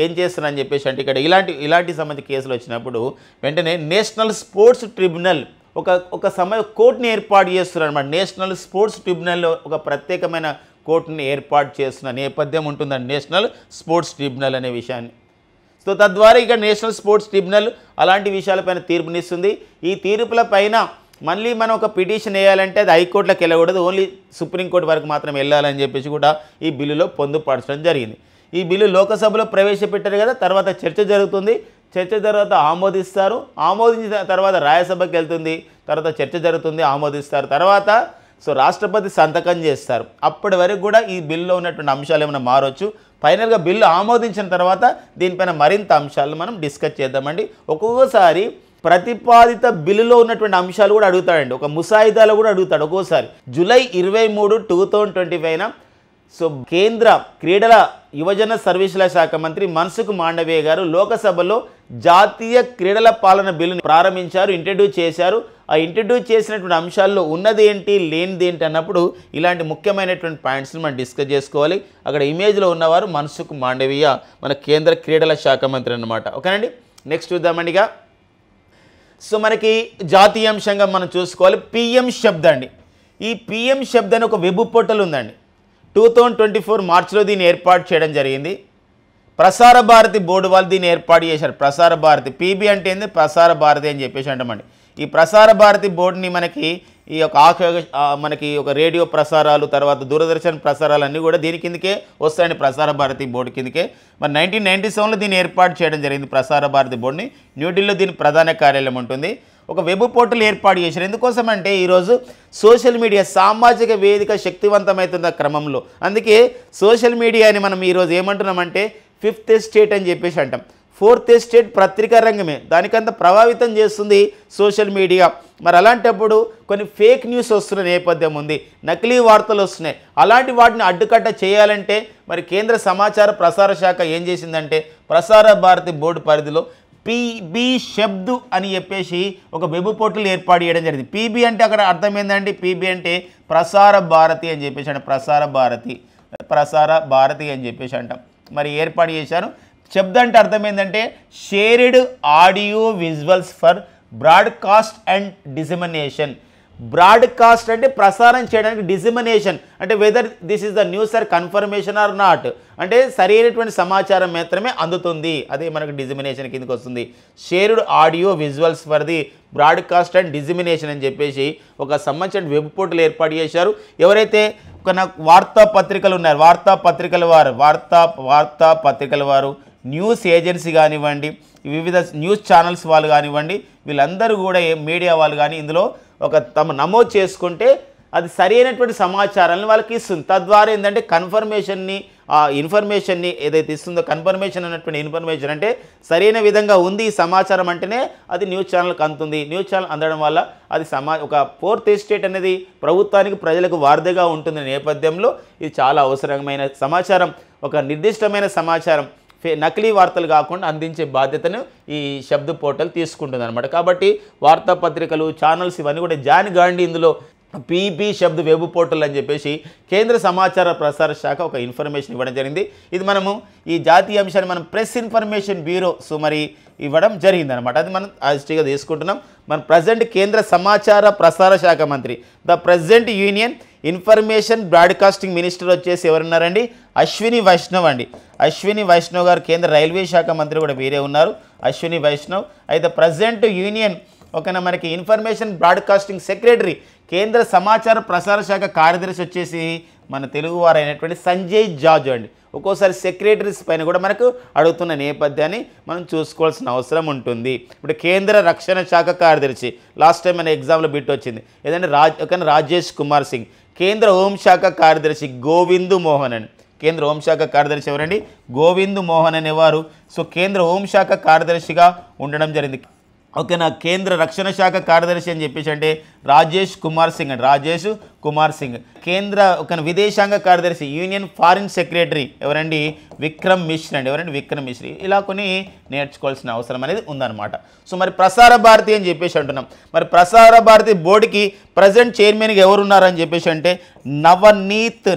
ఏం చేస్తున్నారని చెప్పేసి అంటే, ఇక్కడ ఇలాంటి సంబంధించిన కేసులు వచ్చినప్పుడు వెంటనే నేషనల్ స్పోర్ట్స్ ట్రిబ్యునల్ ఒక కోర్టుని ఏర్పాటు చేస్తున్నారు అన్నమాట. నేషనల్ స్పోర్ట్స్ ట్రిబ్యునల్లో ఒక ప్రత్యేకమైన కోర్టుని ఏర్పాటు చేస్తున్న నేపథ్యం ఉంటుందండి నేషనల్ స్పోర్ట్స్ ట్రిబ్యునల్ అనే విషయాన్ని. సో తద్వారా ఇక నేషనల్ స్పోర్ట్స్ ట్రిబ్యునల్ అలాంటి విషయాలపైన తీర్పునిస్తుంది. ఈ తీర్పుల పైన మళ్ళీ మనం ఒక పిటిషన్ వేయాలంటే అది హైకోర్టులకు వెళ్ళకూడదు, ఓన్లీ సుప్రీంకోర్టు వరకు మాత్రం వెళ్ళాలని చెప్పేసి కూడా ఈ బిల్లులో పొందుపరచడం జరిగింది. ఈ బిల్లు లోకసభలో ప్రవేశపెట్టారు కదా, తర్వాత చర్చ జరుగుతుంది. చర్చ తర్వాత ఆమోదిస్తారు. ఆమోదించిన తర్వాత రాజ్యసభకి వెళ్తుంది. తర్వాత చర్చ జరుగుతుంది, ఆమోదిస్తారు. తర్వాత రాష్ట్రపతి సంతకం చేస్తారు. అప్పటి వరకు కూడా ఈ బిల్లులో ఉన్నటువంటి అంశాలు ఏమైనా మారవచ్చు. ఫైనల్గా బిల్లు ఆమోదించిన తర్వాత దీనిపైన మరింత అంశాలను మనం డిస్కస్ చేద్దామండి. ఒక్కొక్కసారి ప్రతిపాదిత బిల్లులో ఉన్నటువంటి అంశాలు కూడా అడుగుతాడండి, ఒక ముసాయిదాలో కూడా అడుగుతాడు ఒక్కోసారి. జూలై 23, 2025 కేంద్ర క్రీడల యువజన సర్వీసుల శాఖ మంత్రి మన్సుఖ్ మాండవీయ గారు లోకసభలో జాతీయ క్రీడల పాలన బిల్లుని ప్రారంభించారు, ఇంట్రడ్యూస్ చేశారు. ఆ ఇంట్రడ్యూస్ చేసినటువంటి అంశాల్లో ఉన్నది ఏంటి, లేనిది ఏంటి అన్నప్పుడు ఇలాంటి ముఖ్యమైనటువంటి పాయింట్స్ని మనం డిస్కస్ చేసుకోవాలి. అక్కడ ఇమేజ్లో ఉన్నవారు మన్సుఖ్ మాండవీయ, మన కేంద్ర క్రీడల శాఖ మంత్రి అన్నమాట. ఓకేనండి, నెక్స్ట్ చూద్దామండి. ఇక మనకి జాతీయ అంశంగా మనం చూసుకోవాలి పిఎం శబ్ద్ అండి. ఈ పిఎం శబ్ద్ అని ఒక వెబ్ పోర్టల్ ఉందండి. 2024 మార్చిలో దీన్ని ఏర్పాటు చేయడం జరిగింది. ప్రసార భారతి బోర్డు వాళ్ళు దీన్ని ఏర్పాటు చేశారు. ప్రసార భారతి పీబీ అంటే ఏంది, ప్రసార భారతి అని చెప్పేసి అంటామండి. ఈ ప్రసార భారతి బోర్డుని మనకి ఒక రేడియో ప్రసారాలు, తర్వాత దూరదర్శన్ ప్రసారాలు అన్నీ కూడా దీని కిందకే వస్తాయండి, ప్రసార భారతి బోర్డు కిందకే. మరి 1997లో దీన్ని ఏర్పాటు చేయడం జరిగింది ప్రసార భారతి బోర్డుని. న్యూఢిల్లీలో దీని ప్రధాన కార్యాలయం ఉంటుంది. ఒక వెబ్ పోర్టల్ ఏర్పాటు చేశారు. ఎందుకోసం అంటే ఈరోజు సోషల్ మీడియా సామాజిక వేదిక శక్తివంతమవుతున్న క్రమంలో, అందుకే సోషల్ మీడియాని మనం ఈరోజు ఏమంటున్నామంటే 5th ఎస్టేట్ అని చెప్పేసి అంటాం. 4th ఎస్టేట్ పత్రికా రంగమే, దానికంత ప్రభావితం చేస్తుంది సోషల్ మీడియా. మరి అలాంటప్పుడు కొన్ని ఫేక్ న్యూస్ వస్తున్న నేపథ్యం ఉంది, నకిలీ వార్తలు వస్తున్నాయి. అలాంటి వాటిని అడ్డుకట్ట చేయాలంటే మరి కేంద్ర సమాచార ప్రసార శాఖ ఏం చేసిందంటే ప్రసార భారతి బోర్డు పరిధిలో పీబీ శబ్ద్ అని చెప్పేసి ఒక వెబ్ పోర్టల్ ఏర్పాటు చేయడం జరిగింది. పీబీ అంటే అక్కడ అర్థం ఏంటంటే, పీబీ అంటే ప్రసార భారతి అని చెప్పేసి అంటే ప్రసార భారతి అని చెప్పేసి అంటాం. మరి ఏర్పాటు చేశారు. శబ్ద్ అంటే అర్థం ఏంటంటే shared audio visuals for broadcast and dissemination. Broadcast అంటే ప్రసారం చేయడానికి, డిసెమినేషన్ అంటే whether this is the news or confirmation or not, అంటే సరైనటువంటి సమాచారం మాత్రమే అందుతుంది, అదే మనకు డిసెమినేషన్ కిందకి వస్తుంది. Shared audio visuals for the broadcast and dissemination అని చెప్పేసి ఒక సంబంధించిన వెబ్ పోర్టల్ ఏర్పాటు చేశారు. ఎవరైతే వార్తాపత్రికలు ఉన్నారు, వార్తాపత్రికల వారు, న్యూస్ ఏజెన్సీ కానివ్వండి, వివిధ న్యూస్ ఛానల్స్ వాళ్ళు కానివ్వండి, వీళ్ళందరూ కూడా మీడియా వాళ్ళు కానీ ఇందులో తమ నమోదు చేసుకుంటే అది సరైనటువంటి సమాచారాన్ని వాళ్ళకి ఇస్తుంది. తద్వారా ఏంటంటే ఇన్ఫర్మేషన్ని ఏదైతే ఇస్తుందో, కన్ఫర్మేషన్ అన్నటువంటి ఇన్ఫర్మేషన్ అంటే సరైన విధంగా ఉంది ఈ సమాచారం అంటేనే అది న్యూస్ ఛానల్కి అందుతుంది. న్యూస్ ఛానల్ అందడం వల్ల అది ఒక 4th ఎస్టేట్ అనేది ప్రభుత్వానికి, ప్రజలకు వారధిగా ఉంటుంది నేపథ్యంలో ఇది చాలా అవసరమైన సమాచారం, ఒక నిర్దిష్టమైన సమాచారం, నకిలీ వార్తలు కాకుండా అందించే బాధ్యతను ఈ శబ్ద పోర్టల్ తీసుకుంటుంది అనమాట. కాబట్టి వార్తాపత్రికలు, ఛానల్స్ ఇవన్నీ కూడా జాయిన్ కాండి ఇందులో. పీబీ శబ్ద్ వెబ్ పోర్టల్ అని చెప్పేసి కేంద్ర సమాచార ప్రసార శాఖ ఒక ఇన్ఫర్మేషన్ ఇవ్వడం జరిగింది. ఇది మనము ఈ జాతీయ అంశాన్ని మనం ప్రెస్ ఇన్ఫర్మేషన్ బ్యూరో మరి ఇవ్వడం జరిగిందనమాట. అది మనం యాజిటీగా తీసుకుంటున్నాం. మన ప్రజెంట్ కేంద్ర సమాచార ప్రసార శాఖ మంత్రి, the present union information broadcasting minister వచ్చేసి ఎవరున్నారండి, అశ్విని వైష్ణవ్ అండి. అశ్విని వైష్ణవ్ గారు కేంద్ర రైల్వే శాఖ మంత్రి కూడా వీరే ఉన్నారు, అశ్విని వైష్ణవ్. అయితే ప్రజెంట్ యూనియన్ మనకి ఇన్ఫర్మేషన్ బ్రాడ్కాస్టింగ్ సెక్రటరీ, కేంద్ర సమాచార ప్రసార శాఖ కార్యదర్శి వచ్చేసి మన తెలుగువారు అయినటువంటి సంజయ్ జార్జ్ అండి. ఒక్కోసారి సెక్రటరీస్ పైన కూడా మనకు అడుగుతున్న నేపథ్యాన్ని మనం చూసుకోవాల్సిన అవసరం ఉంటుంది. ఇప్పుడు కేంద్ర రక్షణ శాఖ కార్యదర్శి, లాస్ట్ టైం మన ఎగ్జామ్లో బిట్ వచ్చింది ఏదంటే రాజేష్ కుమార్ సింగ్. కేంద్ర హోంశాఖ కార్యదర్శి గోవింద్ మోహన్ అని. కేంద్ర హోంశాఖ కార్యదర్శి ఎవరండి? గోవింద్ మోహన్ అనేవారు సో కేంద్ర హోంశాఖ కార్యదర్శిగా ఉండడం జరిగింది. ఓకేనా. కేంద్ర రక్షణ శాఖ కార్యదర్శి అని చెప్పేసి అంటే రాజేష్ కుమార్ సింగ్ అండి, రాజేష్ కుమార్ సింగ్. కేంద్ర ఒక విదేశాంగ కార్యదర్శి యూనియన్ ఫారిన్ సెక్రటరీ ఎవరండి? విక్రమ్ మిశ్రీ అండి. ఎవరండి? విక్రమ్ మిశ్రీ. ఇలా కొన్ని నేర్చుకోవాల్సిన అవసరం అనేది ఉందన్నమాట. సో మరి ప్రసార భారతి అని చెప్పేసి అంటున్నాం. మరి ప్రసార భారతి బోర్డుకి ప్రజెంట్ చైర్మన్గా ఎవరున్నారని చెప్పేసి అంటే నవనీత్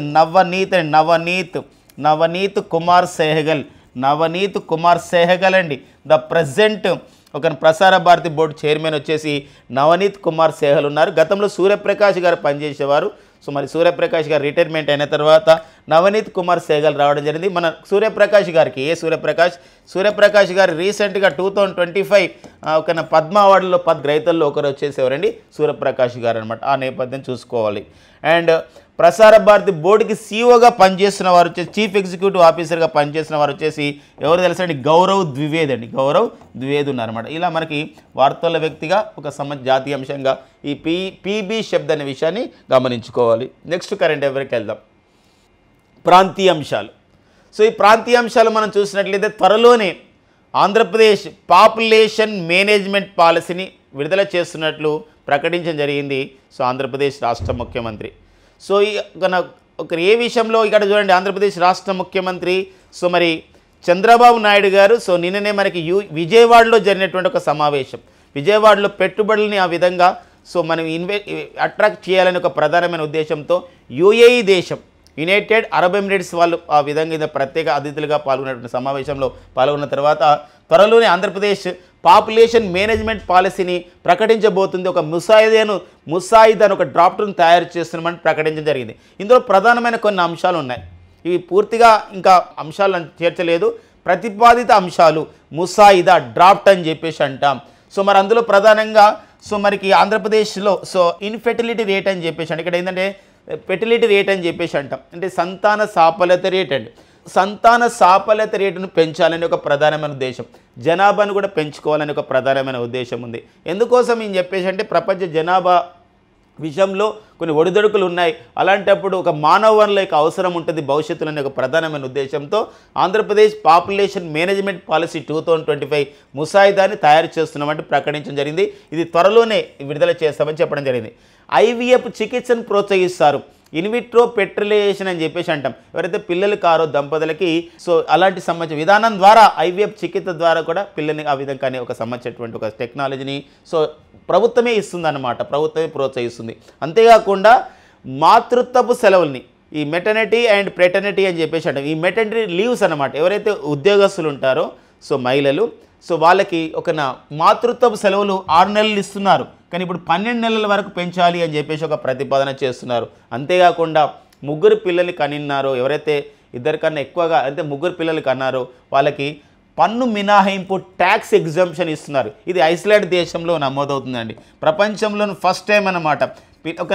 కుమార్ సెహగల్. నవనీత్ కుమార్ సెహగల్ అండి ద ప్రజెంట్ ఒక ప్రసార భారతి బోర్డు చైర్మన్ వచ్చేసి నవనీత్ కుమార్ సెహగల్ ఉన్నారు. గతంలో సూర్యప్రకాష్ గారు పనిచేసేవారు. సో మరి సూర్యప్రకాష్ గారు రిటైర్మెంట్ అయిన తర్వాత నవనీత్ కుమార్ సెహగల్ రావడం జరిగింది. మన సూర్యప్రకాష్ గారికి సూర్యప్రకాష్ గారు రీసెంట్గా 2025 ఒక పద్మ అవార్డులో 10 గ్రహీతల్లో ఒకరు వచ్చేసేవారండి సూర్యప్రకాష్ గారు అనమాట. ఆ నేపథ్యం చూసుకోవాలి. అండ్ ప్రసార భారతి బోర్డుకి సీఈఓగా పనిచేస్తున్న వారు వచ్చేసి చీఫ్ ఎగ్జిక్యూటివ్ ఆఫీసర్గా పనిచేసిన వారు వచ్చేసి ఎవరు తెలుసండి? గౌరవ్ ద్వివేద్ అండి. గౌరవ్ ద్వివేద్ ఉన్నారన్నమాట. ఇలా మనకి వార్తల వ్యక్తిగా ఒక జాతీయ అంశంగా ఈ పీబీ శబ్ద అనే విషయాన్ని గమనించుకోవాలి. నెక్స్ట్ కరెంట్ అఫైర్కి వెళ్దాం. ప్రాంతీయ అంశాలు. సో ఈ ప్రాంతీయ అంశాలు మనం చూసినట్లయితే త్వరలోనే ఆంధ్రప్రదేశ్ పాపులేషన్ మేనేజ్మెంట్ పాలసీని విడుదల చేస్తున్నట్లు ప్రకటించడం జరిగింది. సో ఆంధ్రప్రదేశ్ రాష్ట్ర ముఖ్యమంత్రి. సో ఒక ఏ విషయంలో ఇక్కడ చూడండి, ఆంధ్రప్రదేశ్ రాష్ట్ర ముఖ్యమంత్రి సో మరి చంద్రబాబు నాయుడు గారు సో నిన్ననే మనకి విజయవాడలో జరిగినటువంటి ఒక సమావేశం. విజయవాడలో పెట్టుబడులని ఆ విధంగా సో మనం అట్రాక్ట్ చేయాలని ఒక ప్రధానమైన ఉద్దేశంతో యుఏఈ దేశం యునైటెడ్ అరబ్ ఎమిరేట్స్ వాళ్ళు ఆ విధంగా ప్రత్యేక అతిథులుగా పాల్గొన్నటువంటి సమావేశంలో పాల్గొన్న తర్వాత త్వరలోనే ఆంధ్రప్రదేశ్ పాపులేషన్ మేనేజ్మెంట్ పాలసీని ప్రకటించబోతుంది. ఒక ముసాయిదాను ఒక డ్రాఫ్ట్ను తయారు చేస్తున్నామని ప్రకటించడం జరిగింది. ఇందులో ప్రధానమైన కొన్ని అంశాలు ఉన్నాయి. ఇవి పూర్తిగా ఇంకా అంశాలను చేర్చలేదు. ప్రతిపాదిత అంశాలు ముసాయిదా డ్రాఫ్ట్ అని చెప్పేసి అంటాం. సో మరి అందులో ప్రధానంగా సో మనకి ఆంధ్రప్రదేశ్లో సో ఇన్ఫెర్టిలిటీ రేట్ అని చెప్పేసి అంటే ఇక్కడ ఏంటంటే ఫెర్టిలిటీ రేట్ అని చెప్పేసి అంటాం. అంటే సంతాన సాఫల్యత రేట్ అండి. సంతాన సాఫల్యత రేటును పెంచాలని ఒక ప్రధానమైన ఉద్దేశం, జనాభాను కూడా పెంచుకోవాలని ఒక ప్రధానమైన ఉద్దేశం ఉంది. ఎందుకోసం ఏం చెప్పేసి అంటే ప్రపంచ జనాభా విషయంలో కొన్ని ఒడిదొడుకులు ఉన్నాయి. అలాంటప్పుడు ఒక మానవ వనరుల యొక్క అవసరం ఉంటుంది భవిష్యత్తులో అనే ఒక ప్రధానమైన ఉద్దేశంతో ఆంధ్రప్రదేశ్ పాపులేషన్ మేనేజ్మెంట్ పాలసీ 2025 ముసాయిదాని తయారు చేస్తున్నామంటే ప్రకటించడం జరిగింది. ఇది త్వరలోనే విడుదల చేస్తామని చెప్పడం జరిగింది. ఐవీఎఫ్ చికిత్సను ప్రోత్సహిస్తారు. ఇన్విట్రో ఫెర్టిలైజేషన్ అని చెప్పేసి అంటాం. ఎవరైతే పిల్లలు కారో దంపతులకి సో అలాంటి సంబంధించిన విధానం ద్వారా ఐవీఎఫ్ చికిత్స ద్వారా కూడా పిల్లల్ని ఆ విధంగానే ఒక సంబంధించినటువంటి ఒక టెక్నాలజీని సో ప్రభుత్వమే ఇస్తుందన్నమాట, ప్రభుత్వమే ప్రోత్సహిస్తుంది. అంతేకాకుండా మాతృత్వపు సెలవుల్ని ఈ మెటర్నిటీ అండ్ ప్రెటర్నిటీ అని చెప్పేసి అంటాం. ఈ మెటర్నిటీ లీవ్స్ అన్నమాట. ఎవరైతే ఉద్యోగస్తులు ఉంటారో సో మహిళలు సో వాళ్ళకి ఒక మాతృత్వపు సెలవులు 6 నెలలు ఇస్తున్నారు. కానీ ఇప్పుడు 12 నెలల వరకు పెంచాలి అని చెప్పేసి ఒక ప్రతిపాదన చేస్తున్నారు. అంతేకాకుండా 3 పిల్లలు కనిన్నారో ఎవరైతే 2 కన్నా ఎక్కువగా అంటే 3 పిల్లలు కన్నారో వాళ్ళకి పన్ను మినహాయింపు ట్యాక్స్ ఎగ్జంప్షన్ ఇస్తున్నారు. ఇది ఐస్లాండ్ దేశంలో నమోదవుతుందండి. ప్రపంచంలోని ఫస్ట్ టైం అన్నమాట. ఒక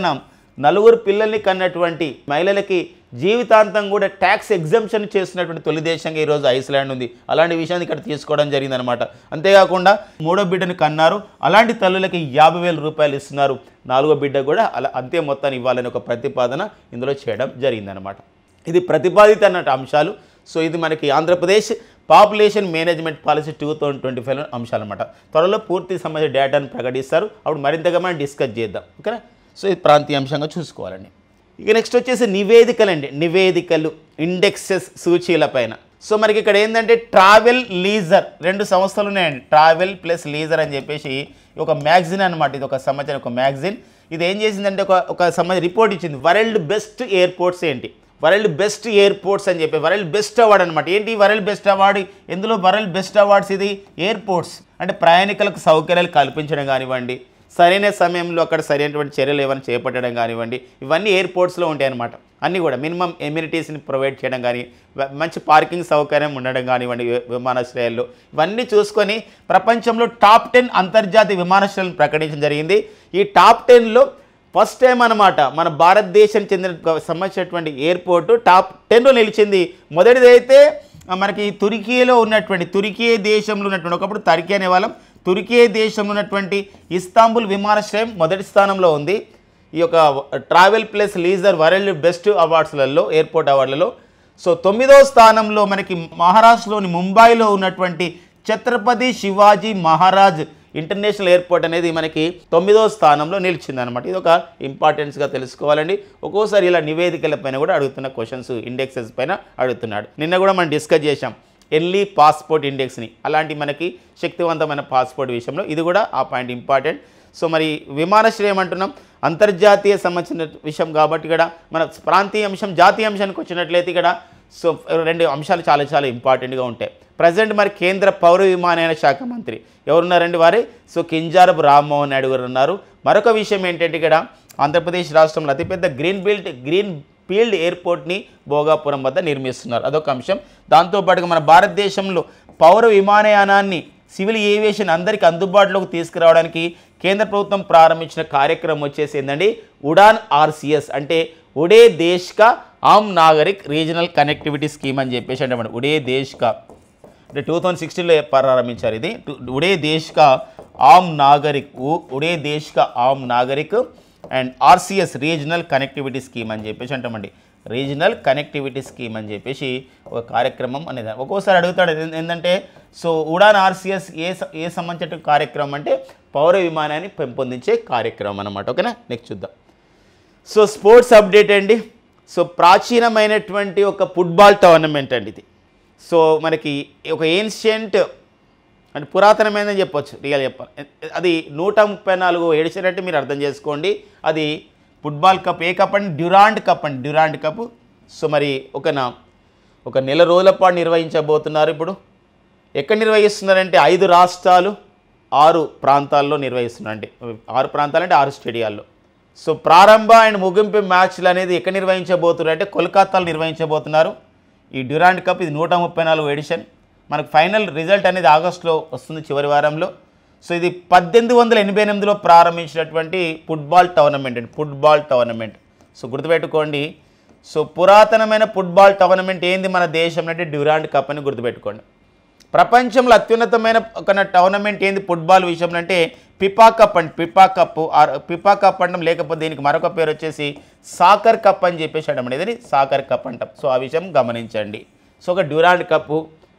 4 పిల్లల్ని కన్నటువంటి మహిళలకి జీవితాంతం కూడా ట్యాక్స్ ఎగ్జంప్షన్ చేస్తున్నటువంటి తొలి దేశంగా ఈరోజు ఐస్లాండ్ ఉంది. అలాంటి విషయాన్ని ఇక్కడ తీసుకోవడం జరిగిందనమాట. అంతేకాకుండా 3వ బిడ్డను కన్నారు, అలాంటి తల్లులకి 50,000 రూపాయలు ఇస్తున్నారు. 4వ బిడ్డ కూడా అలా అంతే మొత్తాన్ని ఇవ్వాలని ఒక ప్రతిపాదన ఇందులో చేయడం జరిగిందనమాట. ఇది ప్రతిపాదిత అన్నట్టు అంశాలు. సో ఇది మనకి ఆంధ్రప్రదేశ్ పాపులేషన్ మేనేజ్మెంట్ పాలసీ 2025 అంశాలు అన్నమాట. త్వరలో పూర్తి సంబంధించిన డేటాను ప్రకటిస్తారు. అప్పుడు మరింతగా మనం డిస్కస్ చేద్దాం. ఓకేనా. సో ఇది ప్రాంతీయ అంశంగా చూసుకోవాలండి. ఇక నెక్స్ట్ వచ్చేసి నివేదికలండి. నివేదికలు ఇండెక్సెస్ సూచీల పైన. సో మనకి ఇక్కడ ఏంటంటే ట్రావెల్ లీజర్ 2 సంస్థలు ఉన్నాయండి. ట్రావెల్ ప్లస్ లీజర్ అని చెప్పేసి ఒక మ్యాగజిన్ అనమాట. ఇది ఒక సంబంధించిన ఒక మ్యాగజిన్. ఇది ఏం చేసిందంటే ఒక సంబంధించిన రిపోర్ట్ ఇచ్చింది. వరల్డ్ బెస్ట్ ఎయిర్పోర్ట్స్ ఏంటి, వరల్డ్ బెస్ట్ ఎయిర్పోర్ట్స్ అని చెప్పి వరల్డ్ బెస్ట్ అవార్డు అనమాట. ఏంటి వరల్డ్ బెస్ట్ అవార్డు? ఎందులో వరల్డ్ బెస్ట్ అవార్డ్స్ ఇది ఎయిర్పోర్ట్స్ అంటే ప్రయాణికులకు సౌకర్యాలు కల్పించడం కానివ్వండి, సరైన సమయంలో అక్కడ సరైనటువంటి చర్యలు ఏమైనా చేపట్టడం కానివ్వండి, ఇవన్నీ ఎయిర్పోర్ట్స్లో ఉంటాయి అన్నమాట. అన్నీ కూడా మినిమం ఎమ్యూనిటీస్ని ప్రొవైడ్ చేయడం కానీ, మంచి పార్కింగ్ సౌకర్యం ఉండడం కానివ్వండి విమానాశ్రయాల్లో, ఇవన్నీ చూసుకొని ప్రపంచంలో టాప్ 10 అంతర్జాతీయ విమానాశ్రయాలను ప్రకటించడం జరిగింది. ఈ టాప్ 10లో ఫస్ట్ టైం అన్నమాట మన భారతదేశం చెందిన సంబంధించినటువంటి ఎయిర్పోర్టు టాప్ 10లో నిలిచింది. మొదటిదైతే మనకి తుర్కీలో ఉన్నటువంటి తుర్కీ దేశంలో ఉన్నటువంటి ఒకప్పుడు టర్కీ అనేవాళ్ళం, తుర్కీ దేశంలో ఉన్నటువంటి ఇస్తాంబుల్ విమానాశ్రయం మొదటి స్థానంలో ఉంది. ఈ యొక్క travel plus leisure world best అవార్డ్స్లలో ఎయిర్పోర్ట్ అవార్డులలో. సో 9వ స్థానంలో మనకి మహారాష్ట్రలోని ముంబైలో ఉన్నటువంటి ఛత్రపతి శివాజీ మహారాజ్ ఇంటర్నేషనల్ ఎయిర్పోర్ట్ అనేది మనకి 9వ స్థానంలో నిలిచిందనమాట. ఇది ఒక ఇంపార్టెన్స్గా తెలుసుకోవాలండి. ఒక్కోసారి ఇలా నివేదికల పైన కూడా అడుగుతున్న క్వశ్చన్స్, ఇండెక్సెస్ పైన అడుగుతున్నాడు. నిన్న కూడా మనం డిస్కస్ చేశాం ఎర్లీ పాస్పోర్ట్ ఇండెక్స్ని. అలాంటి మనకి శక్తివంతమైన పాస్పోర్ట్ విషయంలో ఇది కూడా ఆ పాయింట్ ఇంపార్టెంట్. సో మరి విమానాశ్రయం అంటున్నాం, అంతర్జాతీయ సంబంధించిన విషయం కాబట్టి ఇక్కడ మన ప్రాంతీయ అంశం జాతీయ అంశానికి వచ్చినట్లయితే ఇక్కడ సో 2 అంశాలు చాలా చాలా ఇంపార్టెంట్గా ఉంటాయి. ప్రజెంట్ మరి కేంద్ర పౌర విమానయాన శాఖ మంత్రి ఎవరున్నారండి వారే? సో కింజారపు రామ్మోహన్ నాయుడు గారు ఉన్నారు. మరొక విషయం ఏంటంటే ఇక్కడ ఆంధ్రప్రదేశ్ రాష్ట్రంలో అతిపెద్ద గ్రీన్ ఫీల్డ్ ఎయిర్పోర్ట్ని భోగాపురం వద్ద నిర్మిస్తున్నారు, అదొక అంశం. దాంతోపాటుగా మన భారతదేశంలో పౌర విమానయానాన్ని సివిల్ ఏవియేషన్ అందరికీ అందుబాటులోకి తీసుకురావడానికి కేంద్ర ప్రభుత్వం ప్రారంభించిన కార్యక్రమం వచ్చేసి ఏంటండి ఉడాన్ ఆర్సిఎస్, అంటే ఉడే దేశ్ కా ఆమ్ నాగరిక్ రీజనల్ కనెక్టివిటీ స్కీమ్ అని చెప్పేసి అంటే ఉడే దేశ్ కా అంటే 2016లో ప్రారంభించారు. ఇది ఉడే దేశ్ కా ఆమ్ నాగరిక్, ఉడే దేశ్ కా ఆమ్ నాగరిక్ and RCS regional connectivity scheme అని చెప్పేసి అంటామండి. రీజనల్ కనెక్టివిటీ స్కీమ్ అని చెప్పేసి ఒక కార్యక్రమం అనేది ఒక్కోసారి అడుగుతాడు. ఏంటంటే సో ఉడాన్ ఆర్సిఎస్ ఏ సంబంధించిన కార్యక్రమం అంటే పౌర విమానాన్ని పెంపొందించే కార్యక్రమం అన్నమాట. ఓకేనా, నెక్స్ట్ చూద్దాం. సో స్పోర్ట్స్ అప్డేట్ అండి. సో ప్రాచీనమైనటువంటి ఒక ఫుట్బాల్ టోర్నమెంట్ అండి ఇది. సో మనకి ఒక ఏన్షియంట్ అంటే పురాతనమైనదని చెప్పొచ్చు, రియల్ చెప్పాలి. అది 134 ఎడిషన్ అంటే మీరు అర్థం చేసుకోండి. అది ఫుట్బాల్ కప్. ఏ కప్ అండి? డ్యూరాండ్ కప్ అండి, డ్యూరాండ్ కప్. సో మరి ఒక నెల రోజుల పాటు నిర్వహించబోతున్నారు. ఇప్పుడు ఎక్కడ నిర్వహిస్తున్నారంటే 5 రాష్ట్రాలు 6 ప్రాంతాల్లో నిర్వహిస్తున్నారండి. 6 ప్రాంతాలు అంటే 6 స్టేడియాల్లో. సో ప్రారంభ అండ్ ముగింపు మ్యాచ్లు అనేది ఎక్కడ నిర్వహించబోతున్నారు అంటే కోల్కతాలో నిర్వహించబోతున్నారు. ఈ డ్యూరాండ్ కప్ ఇది 134 ఎడిషన్. మనకు ఫైనల్ రిజల్ట్ అనేది ఆగస్టులో వస్తుంది, చివరి వారంలో. సో ఇది 1888లో ప్రారంభించినటువంటి ఫుట్బాల్ టోర్నమెంట్ అండి, ఫుట్బాల్ టోర్నమెంట్. సో గుర్తుపెట్టుకోండి. సో పురాతనమైన ఫుట్బాల్ టోర్నమెంట్ ఏంది మన దేశంలో అంటే డ్యూరాండ్ కప్ అని గుర్తుపెట్టుకోండి. ప్రపంచంలో అత్యున్నతమైన ఒక టోర్నమెంట్ ఏంది ఫుట్బాల్ విషయంలో అంటే పిపా కప్ అండి, పిపా కప్ అంటాం. లేకపోతే దీనికి మరొక పేరు వచ్చేసి సాకర్ కప్ అని చెప్పేసి అంటాం. ఇదని సాకర్ కప్ అంటాం. సో ఆ విషయం గమనించండి. సో ఒక డ్యూరాండ్ కప్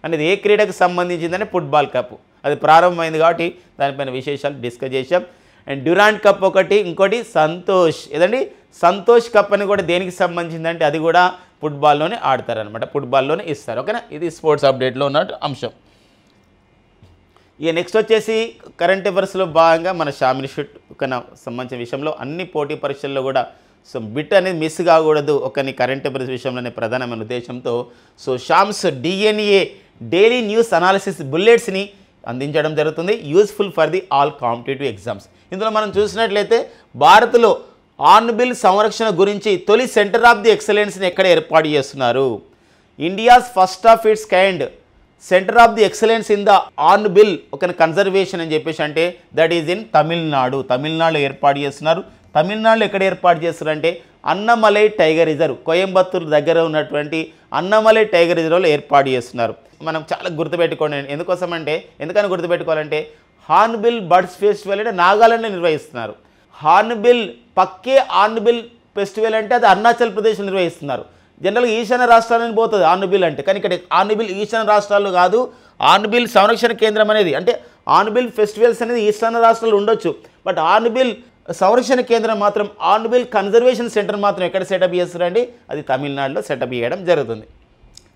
అనేది ఏ క్రీడకు సంబంధించిందని ఫుట్బాల్ కప్, అది ప్రారంభమైంది కాబట్టి దానిపైన విశేషాలు డిస్కస్ చేసాం. అండ్ డ్యూరాండ్ కప్ ఒకటి, ఇంకోటి సంతోష్ ఏదండి సంతోష్ కప్ అని కూడా దేనికి సంబంధించిందంటే అది కూడా ఫుట్బాల్లోనే ఆడతారనమాట, ఫుట్బాల్లోనే ఇస్తారు. ఓకేనా, ఇది స్పోర్ట్స్ అప్డేట్లో ఉన్న అంశం. ఇక నెక్స్ట్ వచ్చేసి కరెంట్ అఫైర్స్లో భాగంగా మన షామిల్ షూట్ సంబంధించిన విషయంలో అన్ని పోటీ పరీక్షల్లో కూడా సో బిట్ అనేది మిస్ కాకూడదు ఒకని కరెంట్ అఫైర్స్ విషయంలోనే ప్రధానమైన ఉద్దేశంతో సో షామ్స్ డిఎన్ఏ డైలీ న్యూస్ అనాలిసిస్ బుల్లెట్స్ని అందించడం జరుగుతుంది, useful for the all competitive exams. ఇందులో మనం చూసినట్లయితే భారత్లో ఆర్న్బిల్ సంరక్షణ గురించి తొలి సెంటర్ ఆఫ్ ది ఎక్సలెన్స్ని ఎక్కడ ఏర్పాటు చేస్తున్నారు? India's first of its kind centre of the excellence in the hornbill ఒక కన్జర్వేషన్ అని చెప్పేసి అంటే దట్ ఈజ్ ఇన్ తమిళనాడులో ఏర్పాటు చేస్తున్నారు. తమిళనాడులో ఎక్కడ ఏర్పాటు చేస్తారంటే అన్నమలై టైగర్ రిజర్వ్, కోయంబత్తూరు దగ్గర ఉన్నటువంటి అన్నమలై టైగర్ రిజర్వ్లో ఏర్పాటు చేస్తున్నారు. మనం చాలా గుర్తుపెట్టుకోండి. ఎందుకని గుర్తుపెట్టుకోవాలంటే హార్న్బిల్ బర్డ్స్ ఫెస్టివల్ అంటే నాగాలాండ్లో నిర్వహిస్తున్నారు. హార్న్బిల్ ఫెస్టివల్ అంటే అది అరుణాచల్ ప్రదేశ్లో నిర్వహిస్తున్నారు. జనరల్గా ఈశాన్య రాష్ట్రాలను పోతుంది హార్న్బిల్ అంటే, కానీ ఇక్కడ హార్న్బిల్ ఈశాన్య రాష్ట్రాల్లో కాదు. హార్న్బిల్ సంరక్షణ కేంద్రం అనేది అంటే హార్న్బిల్ ఫెస్టివల్స్ అనేది ఈశాన్య రాష్ట్రాల్లో ఉండొచ్చు, బట్ హార్న్బిల్ సంరక్షణ కేంద్రం మాత్రం హార్న్బిల్ కన్జర్వేషన్ సెంటర్ మాత్రం ఎక్కడ సెటప్ చేస్తారండి? అది తమిళనాడులో సెటప్ చేయడం జరుగుతుంది.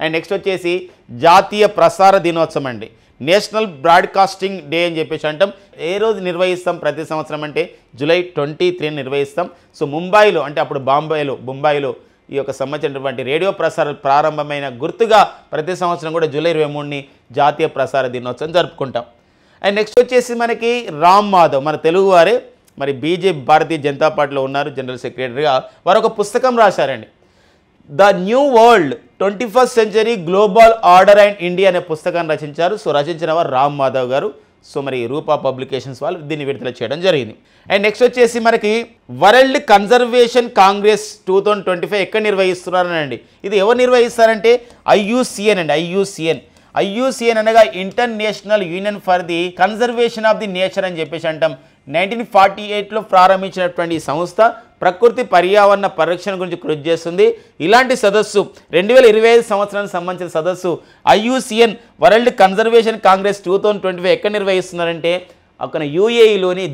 అండ్ నెక్స్ట్ వచ్చేసి జాతీయ ప్రసార దినోత్సవం అండి, నేషనల్ బ్రాడ్కాస్టింగ్ డే అని చెప్పేసి అంటాం. ఏ రోజు నిర్వహిస్తాం ప్రతి సంవత్సరం అంటే జూలై 23 నిర్వహిస్తాం. సో ముంబైలో అంటే అప్పుడు బొంబాయిలో ఈ యొక్క సంబంధించినటువంటి రేడియో ప్రసారాలు ప్రారంభమైన గుర్తుగా ప్రతి సంవత్సరం కూడా జూలై 23ని జాతీయ ప్రసార దినోత్సవం జరుపుకుంటాం. అండ్ నెక్స్ట్ వచ్చేసి మనకి రామ్ మాధవ్, మన తెలుగు వారే, మరి బీజేపీ భారతీయ జనతా పార్టీలో ఉన్నారు, జనరల్ సెక్రటరీగా. వారు ఒక పుస్తకం రాశారండి, the new world 21st century global order and India అనే పుస్తకాన్ని రచించారు. సో రచించిన వారు రామ్ మాధవ్ గారు. సో మరి రూపా పబ్లికేషన్స్ వాళ్ళు దీన్ని విడుదల చేయడం జరిగింది. అండ్ నెక్స్ట్ వచ్చేసి మనకి వరల్డ్ కన్జర్వేషన్ కాంగ్రెస్ 2025 ఎక్కడ నిర్వహిస్తున్నారనండి. ఇది ఎవరు నిర్వహిస్తారంటే IUCN అండి, IUCN అనగా international union for the conservation of the nature అని చెప్పేసి అంటాం. 1948లో ప్రారంభించినటువంటి ఈ సంస్థ ప్రకృతి పర్యావరణ పరిరక్షణ గురించి కృషి చేస్తుంది. ఇలాంటి సదస్సు 2025 సంవత్సరానికి సంబంధించిన సదస్సు IUCN వరల్డ్ కన్జర్వేషన్ కాంగ్రెస్ 2025 ఎక్కడ నిర్వహిస్తున్నారంటే అక్కడ UAEలోని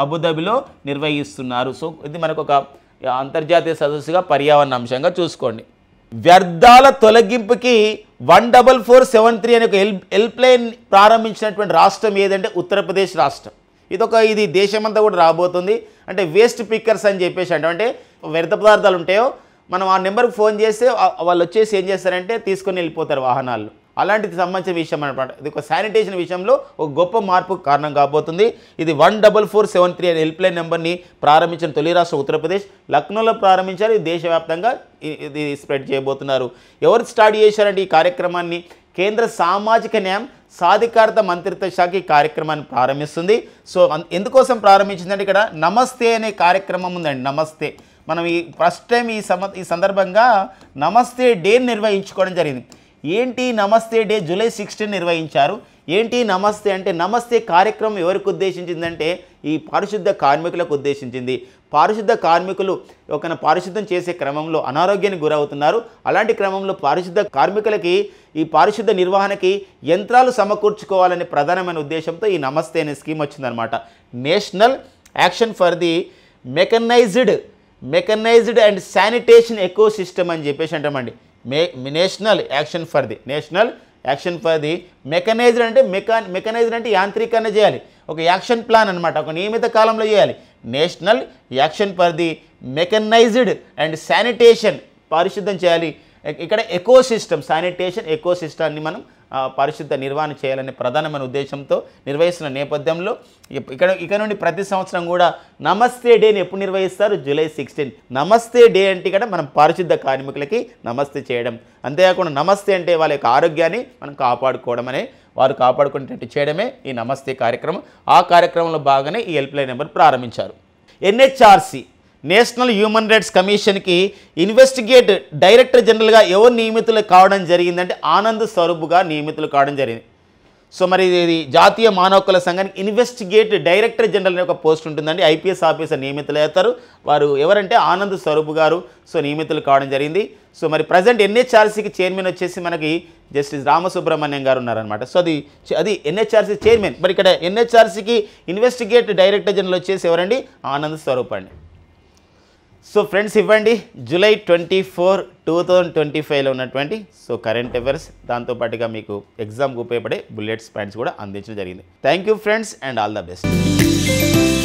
అబుదాబిలో నిర్వహిస్తున్నారు. సో ఇది మనకు ఒక అంతర్జాతీయ సదస్సుగా పర్యావరణ అంశంగా చూసుకోండి. వ్యర్థాల తొలగింపుకి 14473 అనే ఒక హెల్ప్ లైన్ ప్రారంభించినటువంటి రాష్ట్రం ఏదంటే ఉత్తరప్రదేశ్ రాష్ట్రం. ఇది దేశమంతా కూడా రాబోతుంది. అంటే వేస్ట్ పిక్కర్స్ అని చెప్పేసి అంటే వ్యర్థ పదార్థాలు ఉంటాయో మనం ఆ నెంబర్కి ఫోన్ చేస్తే వాళ్ళు వచ్చేసి ఏం చేస్తారంటే తీసుకొని వెళ్ళిపోతారు వాహనాల్లో. అలాంటిది సంబంధించిన విషయం అనమాట. ఇది ఒక శానిటేషన్ విషయంలో ఒక గొప్ప మార్పు కారణం కాబోతుంది. ఇది 14473 అనే హెల్ప్ లైన్ నెంబర్ని ప్రారంభించిన తొలి రాష్ట్రం ఉత్తరప్రదేశ్. లక్నోలో ప్రారంభించారు. ఇది దేశవ్యాప్తంగా ఇది స్ప్రెడ్ చేయబోతున్నారు. ఎవరు స్టార్ట్ చేశారంటే ఈ కార్యక్రమాన్ని కేంద్ర సామాజిక న్యాయం సాధికారత మంత్రిత్వ శాఖ ఈ కార్యక్రమాన్ని ప్రారంభిస్తుంది. సో ఎందుకోసం ప్రారంభించిందంటే ఇక్కడ నమస్తే అనే కార్యక్రమం ఉందండి. నమస్తే మనం ఫస్ట్ టైం ఈ సందర్భంగా నమస్తే డే నిర్వహించుకోవడం జరిగింది. ఏంటి నమస్తే డే జూలై 16 నిర్వహించారు. ఏంటి నమస్తే అంటే నమస్తే కార్యక్రమం ఎవరికి ఉద్దేశించిందంటే ఈ పారిశుద్ధ కార్మికులకు ఉద్దేశించింది. పారిశుద్ధ కార్మికులు ఒక పారిశుద్ధం చేసే క్రమంలో అనారోగ్యానికి గురవుతున్నారు. అలాంటి క్రమంలో పారిశుద్ధ కార్మికులకి ఈ పారిశుద్ధ నిర్వహణకి యంత్రాలు సమకూర్చుకోవాలనే ప్రధానమైన ఉద్దేశంతో ఈ నమస్తే అనే స్కీమ్ వచ్చిందనమాట. National action for the mechanised and sanitation eco system అని చెప్పేసి అంటామండి. National action for the mechanised అంటే మెకనైజ్డ్ అంటే యాంత్రీకరణ చేయాలి. ఒక యాక్షన్ ప్లాన్ అనమాట. ఒక నియమిత కాలంలో చేయాలి. National action for the mechanised and sanitation పరిశుద్ధం చేయాలి. ఇక్కడ శానిటేషన్ ఎకో సిస్టమ్ని మనం పరిశుద్ధ నిర్వహణ చేయాలనే ప్రధానమైన ఉద్దేశంతో నిర్వహిస్తున్న నేపథ్యంలో ఇక నుండి ప్రతి సంవత్సరం కూడా నమస్తే డేని ఎప్పుడు నిర్వహిస్తారు? జూలై 16. నమస్తే డే అంటే ఇక్కడ మనం పారిశుద్ధ కార్మికులకి నమస్తే చేయడం. అంతేకాకుండా నమస్తే అంటే వాళ్ళ యొక్క ఆరోగ్యాన్ని మనం కాపాడుకోవడం వారు కాపాడుకునేటట్టు చేయడమే ఈ నమస్తే కార్యక్రమం. ఆ కార్యక్రమంలో భాగంగానే ఈ హెల్ప్ లైన్ నెంబర్ ప్రారంభించారు. NHRC నేషనల్ హ్యూమన్ రైట్స్ కమిషన్కి ఇన్వెస్టిగేట్ డైరెక్టర్ జనరల్గా ఎవరు నియమితులు కావడం జరిగిందంటే ఆనంద్ స్వరూప్గా నియమితులు కావడం జరిగింది. సో మరి ఇది జాతీయ మానవ హక్కుల సంఘానికి ఇన్వెస్టిగేట్ డైరెక్టర్ జనరల్ అనే ఒక పోస్ట్ ఉంటుందండి. IPS ఆఫీసర్ నియమితులు అవుతారు. వారు ఎవరంటే ఆనంద్ స్వరూప్ గారు. సో నియమితులు కావడం జరిగింది. సో మరి ప్రజెంట్ NHRCకి చైర్మన్ వచ్చేసి మనకి జస్టిస్ రామసుబ్రహ్మణ్యం గారు ఉన్నారనమాట. సో అది NHRC చైర్మన్. మరి ఇక్కడ NHRCకి ఇన్వెస్టిగేట్ డైరెక్టర్ జనరల్ వచ్చేసి ఎవరండి? ఆనంద్ స్వరూప్ అండి. సో ఫ్రెండ్స్ ఇవ్వండి జూలై 24, 2025లో ఉన్నటువంటి కరెంట్ అఫైర్స్, దాంతోపాటుగా మీకు ఎగ్జామ్కి ఉపయోగపడే బుల్లెట్స్ పాయింట్స్ కూడా అందించడం జరిగింది. Thank you friends and all the best.